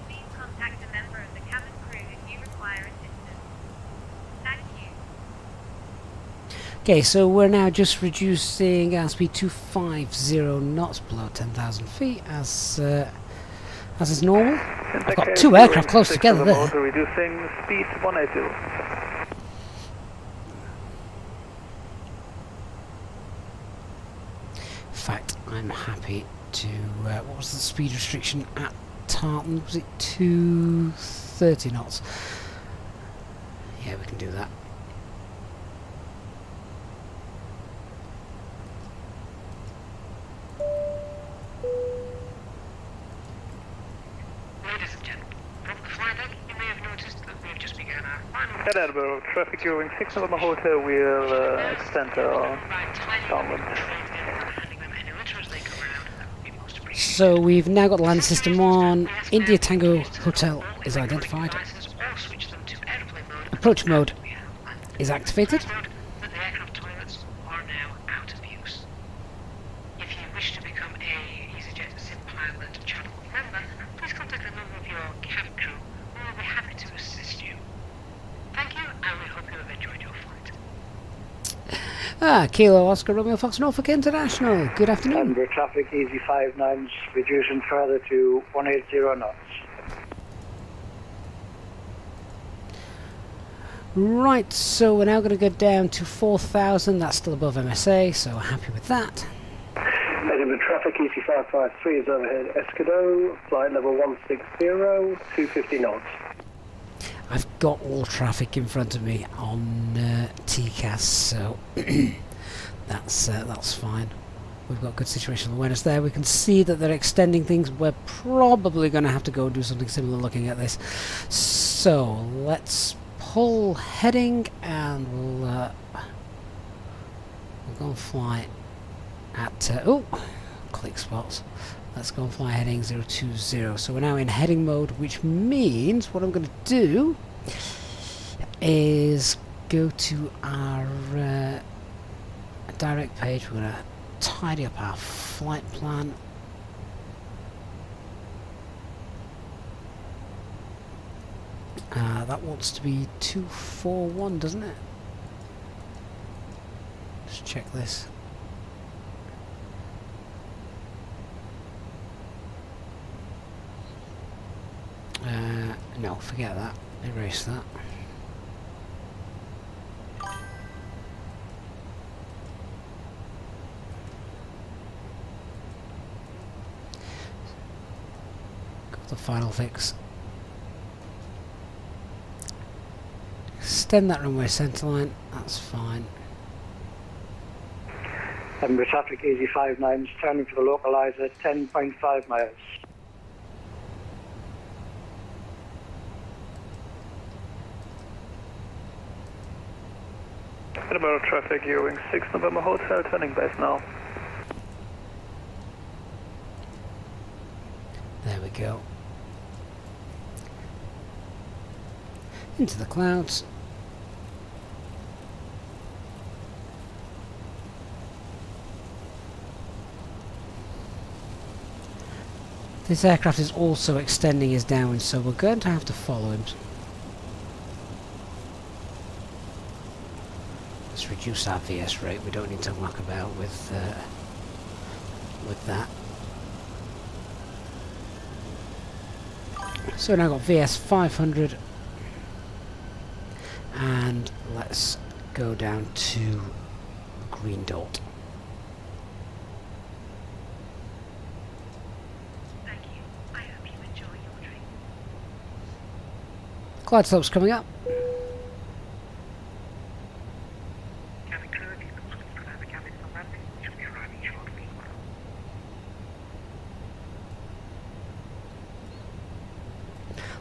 please contact a member of the cabin crew if you require assistance. Thank you. Okay, so we're now just reducing our speed to 50 knots below 10,000 feet as is normal. I've got 2 aircraft close together there. Reducing speed 180. In fact, I'm happy to... what was the speed restriction at Tartan? Was it 230 knots? Yeah, we can do that. Ladies and gentlemen, from the flight deck, you may have noticed that we have just begun our final... At Edinburgh, traffic during 6 November Hotel, we'll extend our downwind. So we've now got the land system on. India Tango Hotel is identified. Approach mode is activated. The aircraft toilets are now out of use. If you wish to become a Easyjet Sim Pilot channel member, please contact a member of your cabin crew who will be happy to assist you. Thank you, and we hope you have enjoyed your flight. Kilo Oscar Romeo Fox Norfolk International. Good afternoon. Edinburgh traffic, Easy 59's reducing further to 180 knots. Right, so we're now going to go down to 4,000. That's still above MSA, so happy with that. Edinburgh traffic, Easy 553 is overhead Escado, flight level 160, 250 knots. I've got all traffic in front of me on TCAS, so that's fine. We've got good situational awareness there. We can see that they're extending things. We're probably going to have to go and do something similar looking at this. So let's pull heading, and we'll go and fly at click spots. Let's go and fly heading 020. So we're now in heading mode, which means what I'm going to do is go to our direct page. We're going to tidy up our flight plan. That wants to be 241, doesn't it? Let's check this. No, forget that. Erase that. Got the final fix. Extend that runway centerline. That's fine. Edinburgh traffic easy 59s, turning for the localizer 10.5 miles. Edinburgh traffic, Ewing 6 November Hotel, turning base now. There we go. Into the clouds. This aircraft is also extending his downwind, so we're going to have to follow him. Let's reduce our VS rate. We don't need to muck about with that. So now got VS 500, and let's go down to green dot. Thank you. I hope you enjoy your drink. Glide slope's coming up. Cabin crew, if you could please prepare the cabin for landing, which will be arriving shortly.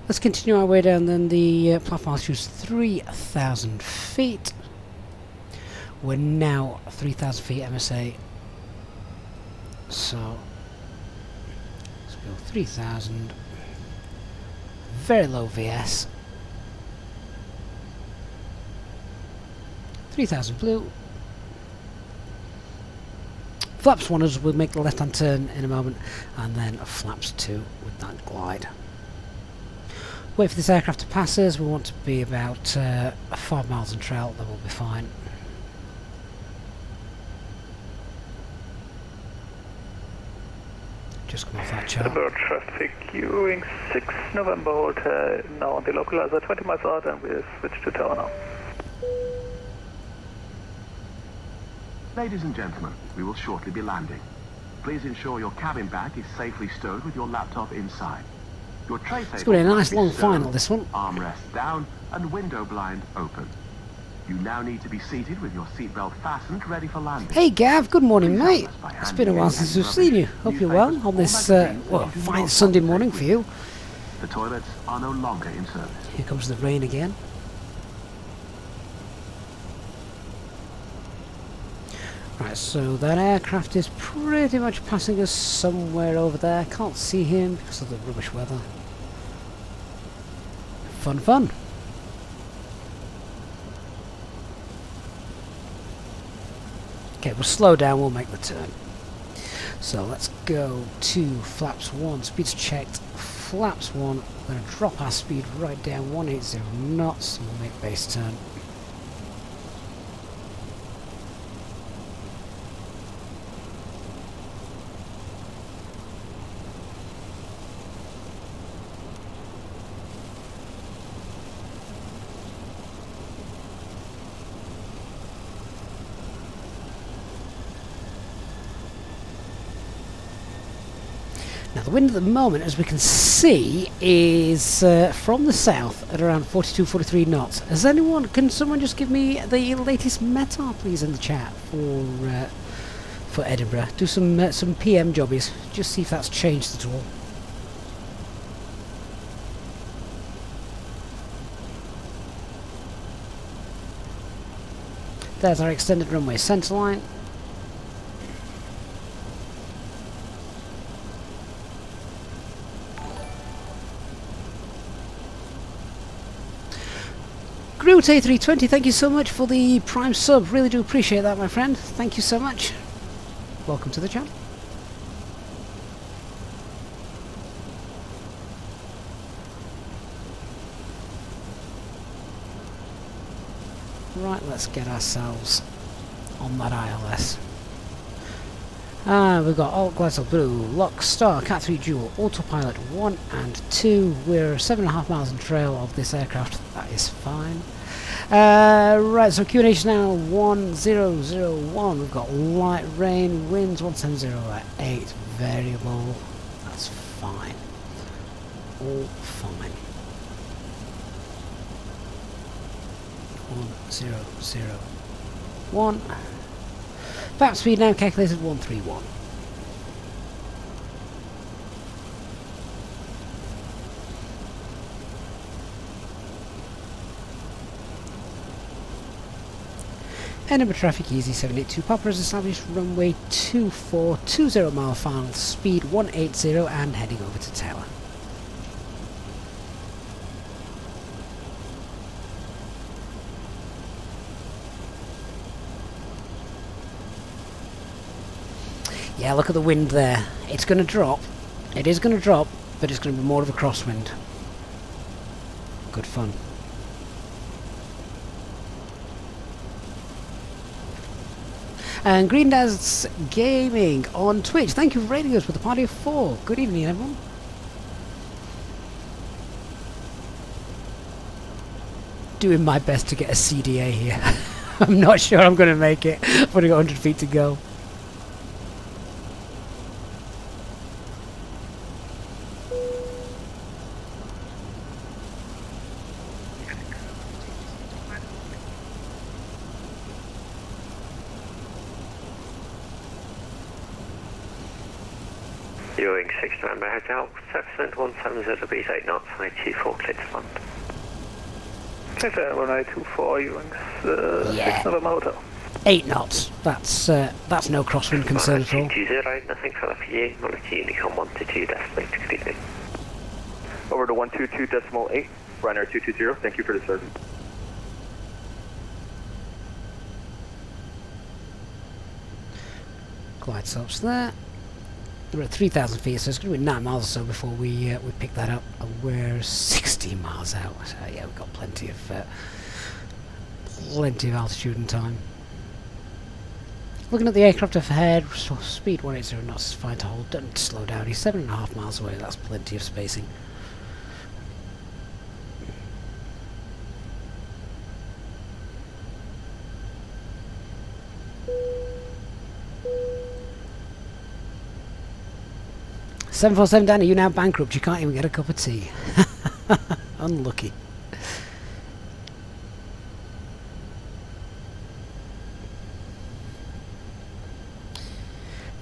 Let's continue our way down then. The platform altitude 3,000 feet. We're now 3,000 feet MSA. So let's go 3,000. Very low VS. 3,000 blue. Flaps 1 as we'll make the left hand turn in a moment, and then flaps 2 with that glide. Wait for this aircraft to pass us. We want to be about 5 miles in trail, then we'll be fine. Just come off that chart. Edinburgh traffic, Ewing 6 November Hotel, now on the localizer 20 miles out, and we'll switch to tower now. Ladies and gentlemen, we will shortly be landing. Please ensure your cabin bag is safely stowed with your laptop inside. Your tray table It's going to be a nice must be long stowed, final, this one. armrest down and window blind open. You now need to be seated with your seatbelt fastened, ready for landing. Hey Gav, good morning Please mate. help us by It's been a handing while in since any we've seen you. rubbish, Hope you're well newspapers, on or this magazines well, that you do fine not Sunday want morning with for you. The toilets are no longer in service. Here comes the rain again. Right, so that aircraft is pretty much passing us somewhere over there. Can't see him because of the rubbish weather. Fun, fun. Okay, we'll slow down, we'll make the turn. So let's go to flaps 1, speed's checked, flaps 1, we're going to drop our speed right down, 180 knots, and we'll make base turn. Now the wind at the moment, as we can see, is from the south at around 42-43 knots. Can someone just give me the latest METAR please in the chat for Edinburgh? Do some PM jobbies, just see if that's changed at all. There's our extended runway centerline. Groot A320, thank you so much for the Prime sub. Really do appreciate that, my friend. Thank you so much. Welcome to the channel. Right, let's get ourselves on that ILS. We've got Alt Glassel Blue, Lock Star, Cat 3 Dual, Autopilot 1 and 2. We're 7.5 miles in trail of this aircraft. That is fine. Right, so QNH now 1001. We've got light rain, winds 170 at 8, variable. That's fine. All fine. 1001. VAP speed now calculated 131. Edinburgh traffic easy 782 Papa has established runway 2420 mile final speed 180 and heading over to Tower. Yeah, look at the wind there. It's going to drop. It is going to drop, but it's going to be more of a crosswind. Good fun. And Green Daz Gaming on Twitch. Thank you for rating us with a party of 4. Good evening, everyone. Doing my best to get a CDA here. I'm not sure I'm going to make it. I've only got 100 feet to go. Ewing 6 November Hotel, Surface 170 beat 8 knots, 24 cleared to land. Okay, runway 24, Ewing 6 November Hotel. 8 knots. That's no crosswind concern at all. 220, nothing further for you. Knowledge Unicom 122.8, good evening. Over to 122.8, Ryanair 220, thank you for the service. Glide slopes there. We're at 3,000 feet, so it's going to be 9 miles or so before we pick that up. And we're 16 miles out. So yeah, we've got plenty of altitude and time. Looking at the aircraft ahead, speed 180 knots is fine to hold. Don't slow down. He's 7.5 miles away. That's plenty of spacing. $747 Danny, you now bankrupt. You can't even get a cup of tea. Unlucky.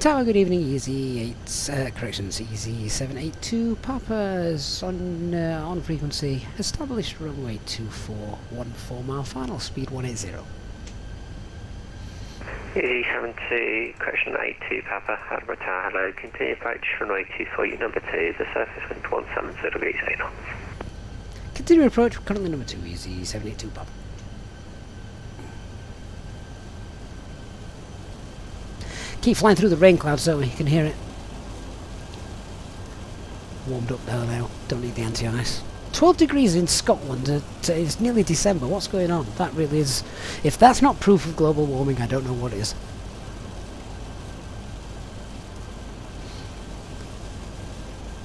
Tower, good evening. Easy 8, corrections. Easy 782 Papa's on frequency. Established runway 2414 mile final speed 180. Easy 72, correction 82 Papa, Edinburgh Tower, hello, continue approach runway 24, you number 2, the surface wind 170 degrees 8 knots. Continue approach, currently number 2, easy 782 Papa. Keep flying through the rain clouds so you can hear it. Warmed up now, don't need the anti-ice. 12 degrees in Scotland, it's nearly December, what's going on? That really is, if that's not proof of global warming, I don't know what is.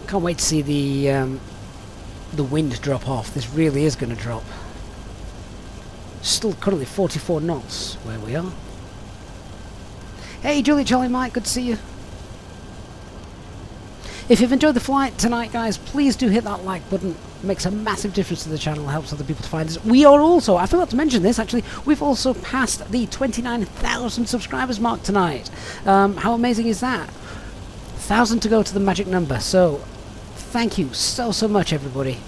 Can't wait to see the wind drop off. This really is going to drop. Still currently 44 knots where we are. Hey Julie, Charlie, Mike, good to see you. If you've enjoyed the flight tonight, guys, please do hit that like button. It makes a massive difference to the channel, helps other people to find us. We are also, I forgot to mention this actually, we've also passed the 29,000 subscribers mark tonight. How amazing is that? 1,000 to go to the magic number. So thank you so much, everybody.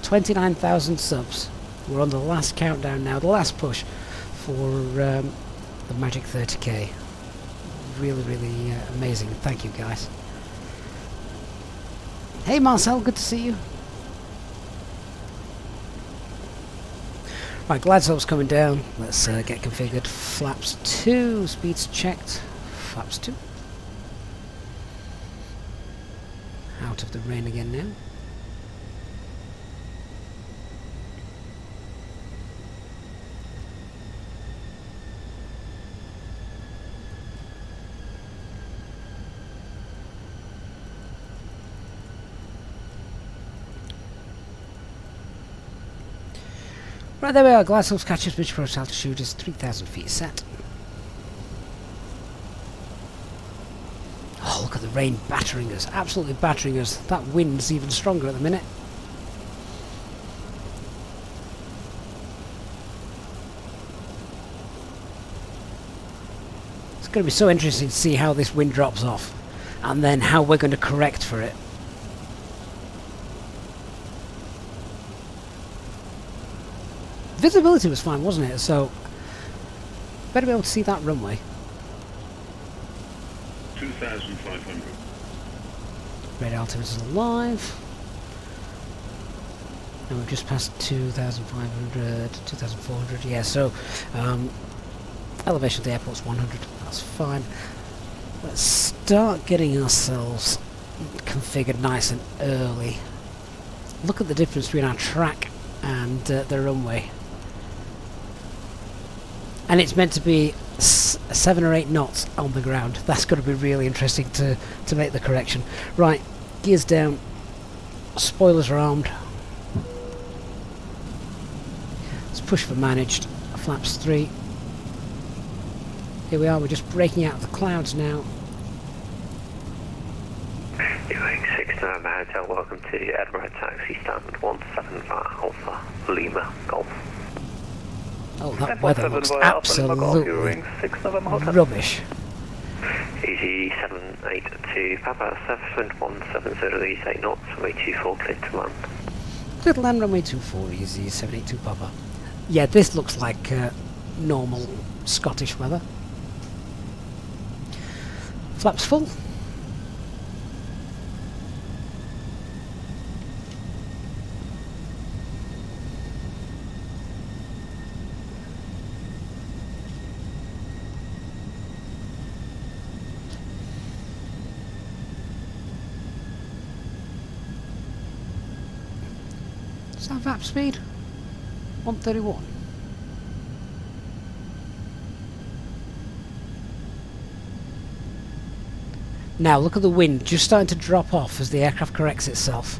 29,000 subs. We're on the last countdown now, the last push for the magic 30k. Really amazing. Thank you, guys. Hey Marcel, good to see you. Right, glide slope's coming down. Let's get configured. Flaps 2, speeds checked. Flaps 2. Out of the rain again now. Right, there we are. Glide slope's catches pitch approach altitude is 3,000 feet set. Oh, look at the rain battering us. Absolutely battering us. That wind's even stronger at the minute. It's going to be so interesting to see how this wind drops off. And then how we're going to correct for it. Visibility was fine, wasn't it? So, better be able to see that runway. 2,500. Radar altimeter is alive. And we've just passed 2,500, 2,400. Yeah, so elevation of the airport's 100. That's fine. Let's start getting ourselves configured nice and early. Look at the difference between our track and the runway. And it's meant to be 7 or 8 knots on the ground. That's going to be really interesting to make the correction. Right, gears down, spoilers are armed. Let's push for managed. Flaps 3. Here we are, we're just breaking out of the clouds now. Doing 6 November Hotel, welcome to Edinburgh Taxi Stand 175 Alpha Lima Golf. Oh, that weather looks absolutely rubbish. Easy 782 Papa, surface wind 170 8 knots, runway 24 clear to land. Clear to land, runway 24, easy 782 Papa. Yeah, this looks like normal Scottish weather. Flaps full. Is that VAP speed? 131. Now look at the wind just starting to drop off as the aircraft corrects itself.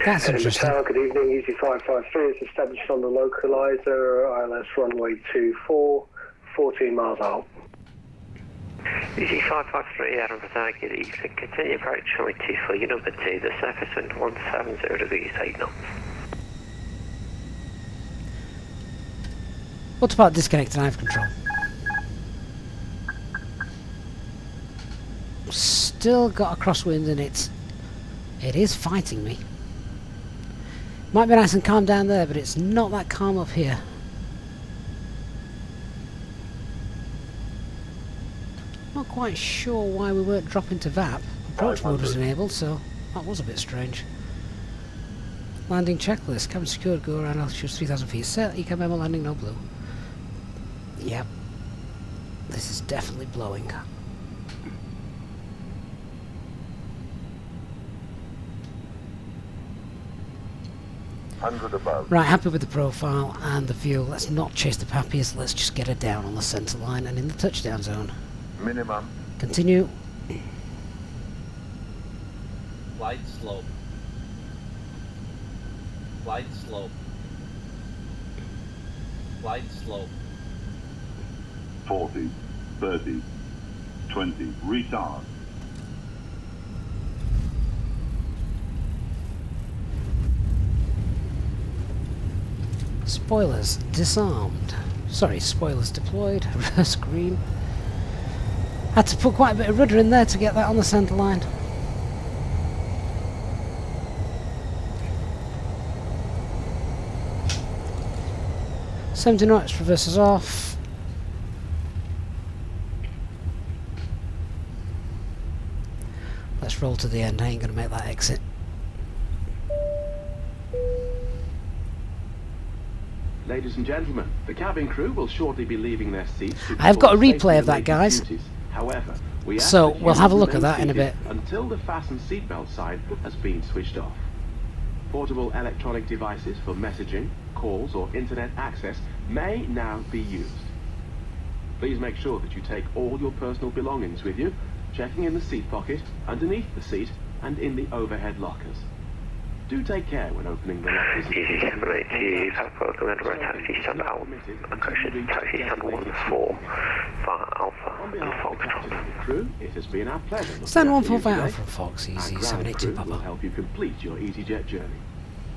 That's interesting. Good evening, Easy 553 is established on the localizer, ILS runway 24, 14 miles out. Easy 553 Edinburgh Tower, good evening. Continue approach runway 24, your number 2, the surface wind 170 degrees 8 knots. Autopilot disconnect and I have control. Still got a crosswind and it is fighting me. Might be nice and calm down there, but it's not that calm up here. Not quite sure why we weren't dropping to VAP. Approach mode was enabled, so that was a bit strange. Landing checklist. Cabin secured, go around altitude 3,000 feet. Set, ECAM memo landing, no blue. Yep. This is definitely blowing. Right, happy with the profile and the fuel. Let's not chase the pappies, let's just get her down on the centre line and in the touchdown zone. Minimum. Continue. Glide slope. Glide slope. Glide slope. 40, 30, 20, retard. Spoilers disarmed. Sorry, spoilers deployed. Reverse green. Had to put quite a bit of rudder in there to get that on the centre line. $70 knots, reverses off. Let's roll to the end. I ain't going to make that exit. Ladies and gentlemen, the cabin crew will shortly be leaving their seats. I've got a replay of that, guys. However, we ask So that we'll you have a look at remain that in a bit. seated until the fasten seatbelt sign has been switched off. Portable electronic devices for messaging, calls or internet access may now be used. Please make sure that you take all your personal belongings with you, checking in the seat pocket, underneath the seat and in the overhead lockers. Do take care when opening the lockers. Easy 782 Papa, Commander Red Taxi Stand Out. Correction, Taxi Stand 14 for Alpha On and behalf of the captain Foxtrot. and the crew, it has been our pleasure. looking Stand after you 145 today. Alpha Fox, Our easy ground 782 crew will Papa. help you complete your Easyjet journey.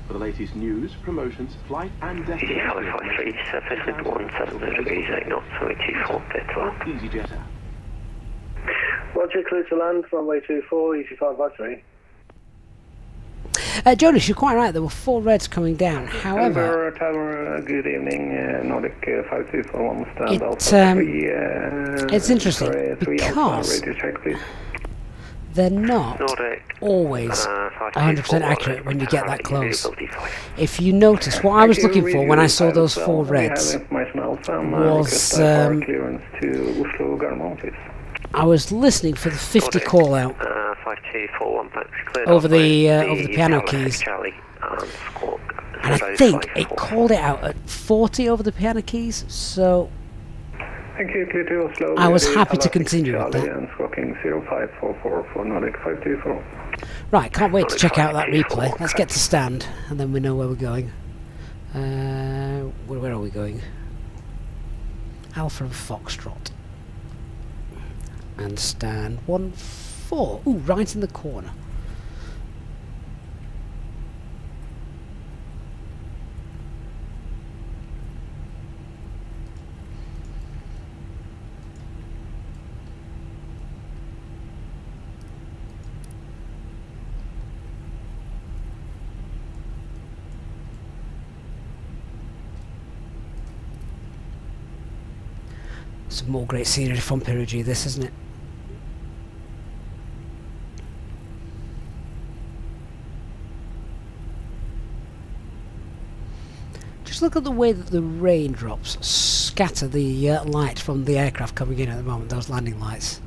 For the latest news, promotions, flight and Easy destination 553, surface wind 17 degrees 8 knots, 24, clear to land. Easyjet app. Roger, clear to land, runway 24, Easy 553. Jonas, you're quite right. There were 4 reds coming down. However, Tower, good evening. Nordic 5241 stand It, Alpha 3. it's interesting sorry, 3 Alpha, because radio check, please. they're not Nordic always 100% accurate when you get that close. If you notice, what I was Thank you, looking for when I saw radio those Alpha. 4 We have reds information Alpha, was clearance to Oslo Gardermoen, please. I was listening for the 50 call out 5241, thanks. Cleared over off the with over the piano Palace keys, Charlie and Squawk. and I think it called it out at 40 over the piano keys. So Thank you, clear to Oslo. I was Radio happy to Palace continue with Charlie that. and Squawking 0544 for Nordic 524. Right, can't wait to check out that replay. Let's get to stand, and then we know where we're going. Where are we going? Alpha and Foxtrot. And stand 14. Ooh, right in the corner. Some more great scenery from Perugia, this, isn't it? Just look at the way that the raindrops scatter the light from the aircraft coming in at the moment, those landing lights.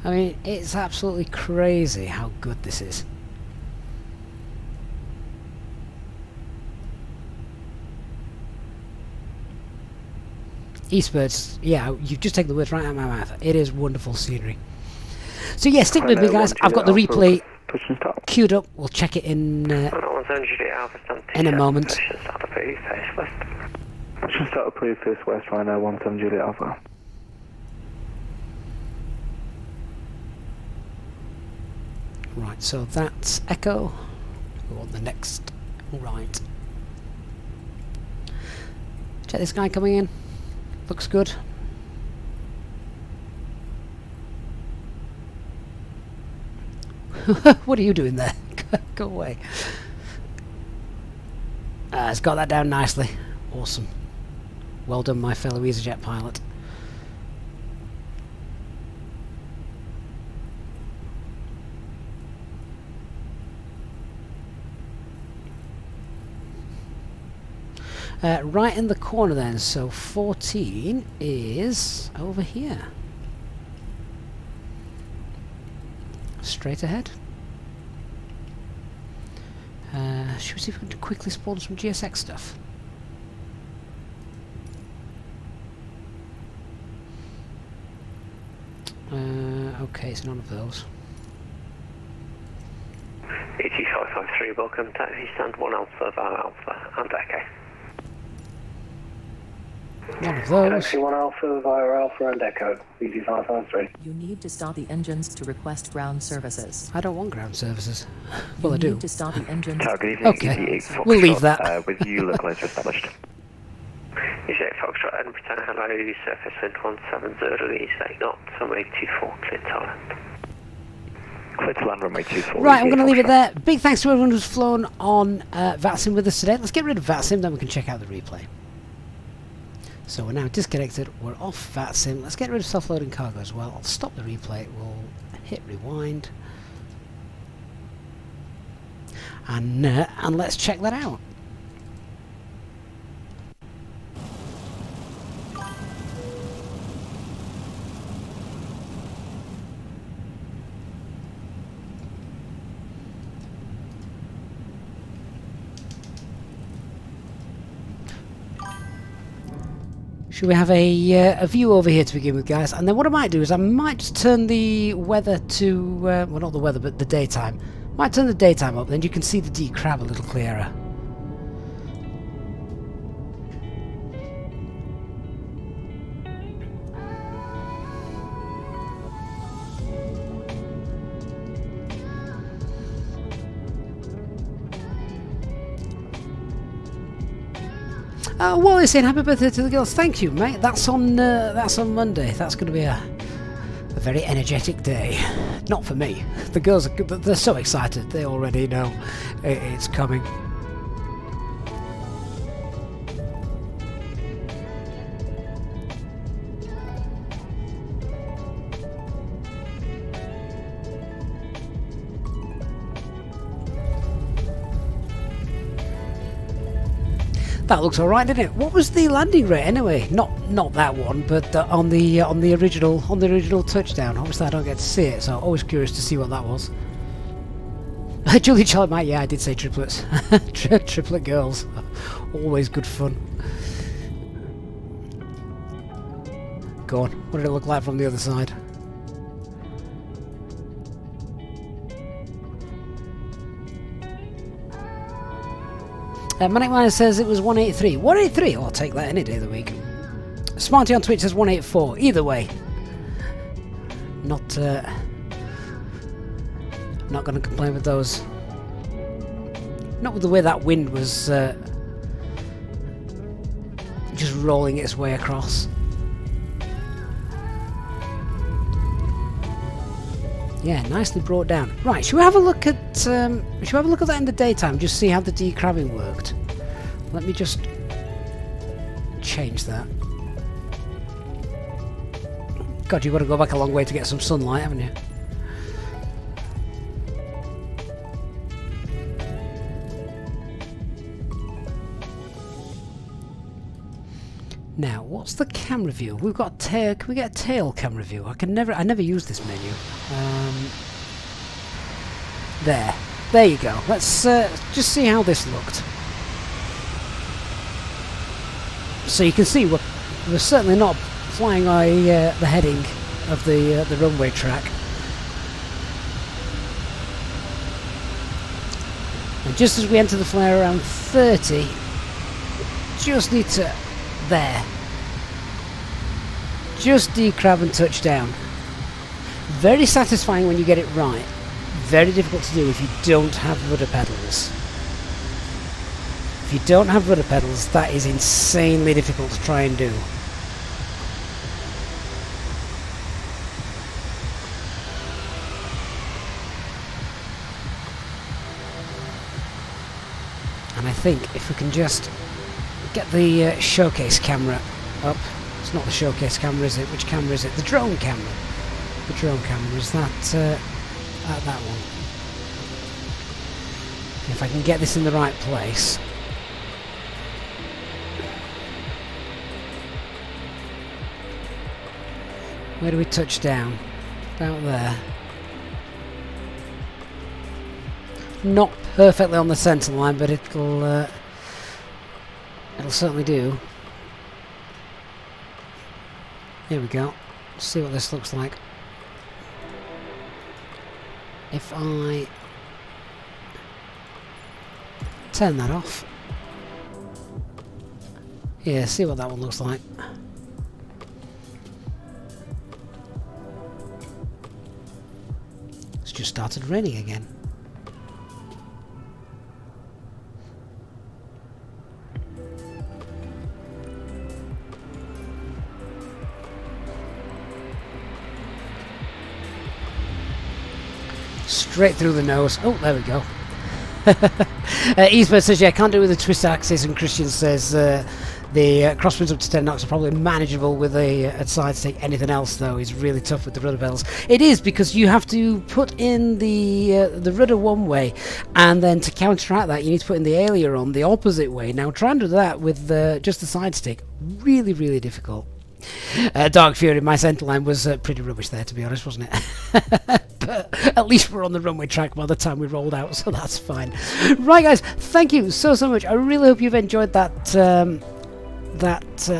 I mean, it's absolutely crazy how good this is. Eastbirds, yeah, you've just taken the words right out of my mouth. It is wonderful scenery. So yeah, stick with me, guys. I've got the replay queued up. We'll check it in a moment. Pushing start approved first west, Rhino 17 Juliet Alpha. Right, so that's Echo. Go on the next right. Check this guy coming in. Looks good. What are you doing there? Go away. It's got that down nicely. Awesome. Well done, my fellow Easyjet pilot. Right in the corner then, so 14 is over here. Straight ahead. Should we see if we can quickly spawn some GSX stuff? Okay, it's none of those. ET553, welcome. Taxi stand 1 Alpha, Alpha and Echo. One of those. Taxi 1 Alpha via Alpha and Echo, BG553. You need to start the engines to request ground services. I don't want ground services. Well, I You do. need to start the engines. Tower, good evening. Okay, Easy 8 we'll leave Foxtrot, that. with you, localizer established. Easyjet Foxtrot, Edinburgh, hello, surface wind 170, east 8 knots, runway 24, clear to land. Clear to land, runway 24. Right, I'm Easy going to 8 leave it Foxtrot. there. Big thanks to everyone who's flown on VATSIM with us today. Let's get rid of VATSIM, then we can check out the replay. So we're now disconnected, we're off VATSIM. Let's get rid of self-loading cargo as well. I'll stop the replay, we'll hit rewind. And let's check that out. Should we have a view over here to begin with, guys? And then what I might do is I might just turn the weather to, well, not the weather, but the daytime. Might turn the daytime up, then you can see the decrab a little clearer. Wally saying happy birthday to the girls. Thank you, mate. That's on Monday. That's going to be a very energetic day. Not for me. The girls they're so excited. They already know it's coming. That looks alright, didn't it? What was the landing rate anyway? Not that one, but on the original touchdown. Obviously, I don't get to see it, so I'm always curious to see what that was. Julie Charlie, mate, yeah, I did say triplets. Triplet girls, always good fun. Go on. What did it look like from the other side? Manic Miner says it was 183. 183? Oh, I'll take that any day of the week. Smarty on Twitch says 184. Either way. Not going to complain with those. Not with the way that wind was just rolling its way across. Yeah, nicely brought down. Right, should we have a look at that in the daytime? Just see how the decrabbing worked. Let me just change that. God, you've got to go back a long way to get some sunlight, haven't you? Now, what's the camera view? We've got tail. Can we get a tail camera view? I never use this menu. There you go. Let's just see how this looked. So you can see we're certainly not flying the heading of the runway track. And just as we enter the flare around 30, just need to there. Just decrab and touch down. Very satisfying when you get it right. Very difficult to do if you don't have rudder pedals. If you don't have rudder pedals, that is insanely difficult to try and do. And I think if we can just get the showcase camera up. It's not the showcase camera, is it? Which camera is it? The drone camera. The drone camera, is that that one? If I can get this in the right place. Where do we touch down? About there. Not perfectly on the centre line, but it'll certainly do. Here we go. Let's see what this looks like. If I turn that off. Yeah, see what that one looks like. It's just started raining again. Straight through the nose. Oh, there we go. Eastbird says, yeah, can't do it with a twist axis, and Christian says the crosswinds up to 10 knots are probably manageable with a side stick. Anything else, though, is really tough with the rudder pedals. It is, because you have to put in the rudder one way, and then to counteract that, you need to put in the aileron the opposite way. Now, try and do that with just the side stick. Really, really difficult. Dark Fury, my centerline was pretty rubbish there, to be honest, wasn't it? But at least we're on the runway track by the time we rolled out, so that's fine. Right, guys, thank you so much. I really hope you've enjoyed that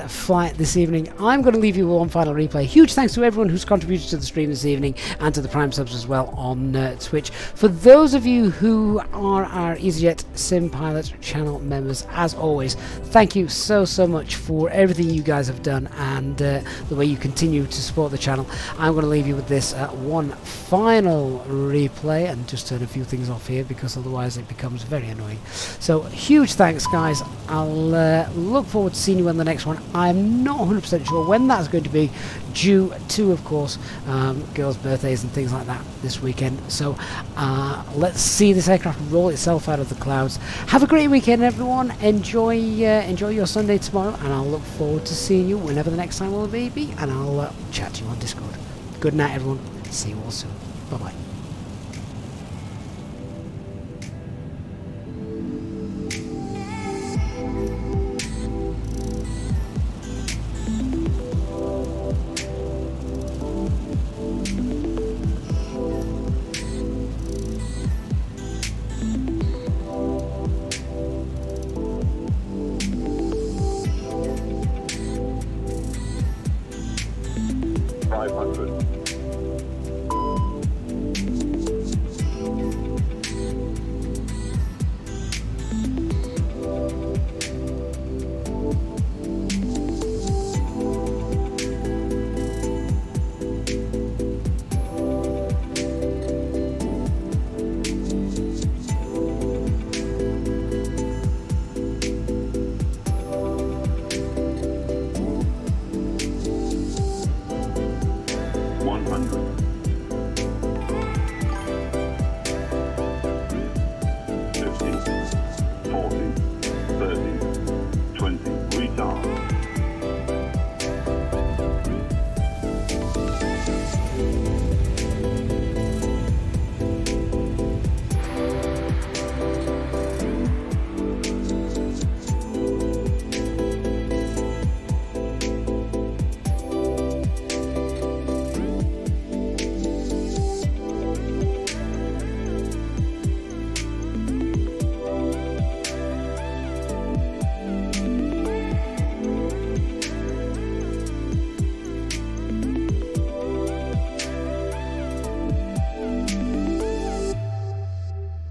flight this evening. I'm going to leave you with one final replay. Huge thanks to everyone who's contributed to the stream this evening, and to the Prime subs as well on Twitch. For those of you who are our Easyjet Sim Pilot channel members, as always, thank you so much for everything you guys have done, and the way you continue to support the channel. I'm going to leave you with this one final replay, and just turn a few things off here, because otherwise it becomes very annoying. So huge thanks, guys. I'll look forward to seeing you on the next one. I'm not 100% sure when that's going to be, due to, of course, girls' birthdays and things like that this weekend. So let's see this aircraft roll itself out of the clouds. Have a great weekend, everyone. Enjoy your Sunday tomorrow, and I'll look forward to seeing you whenever the next time will be, and I'll chat to you on Discord. Good night, everyone. See you all soon. Bye bye.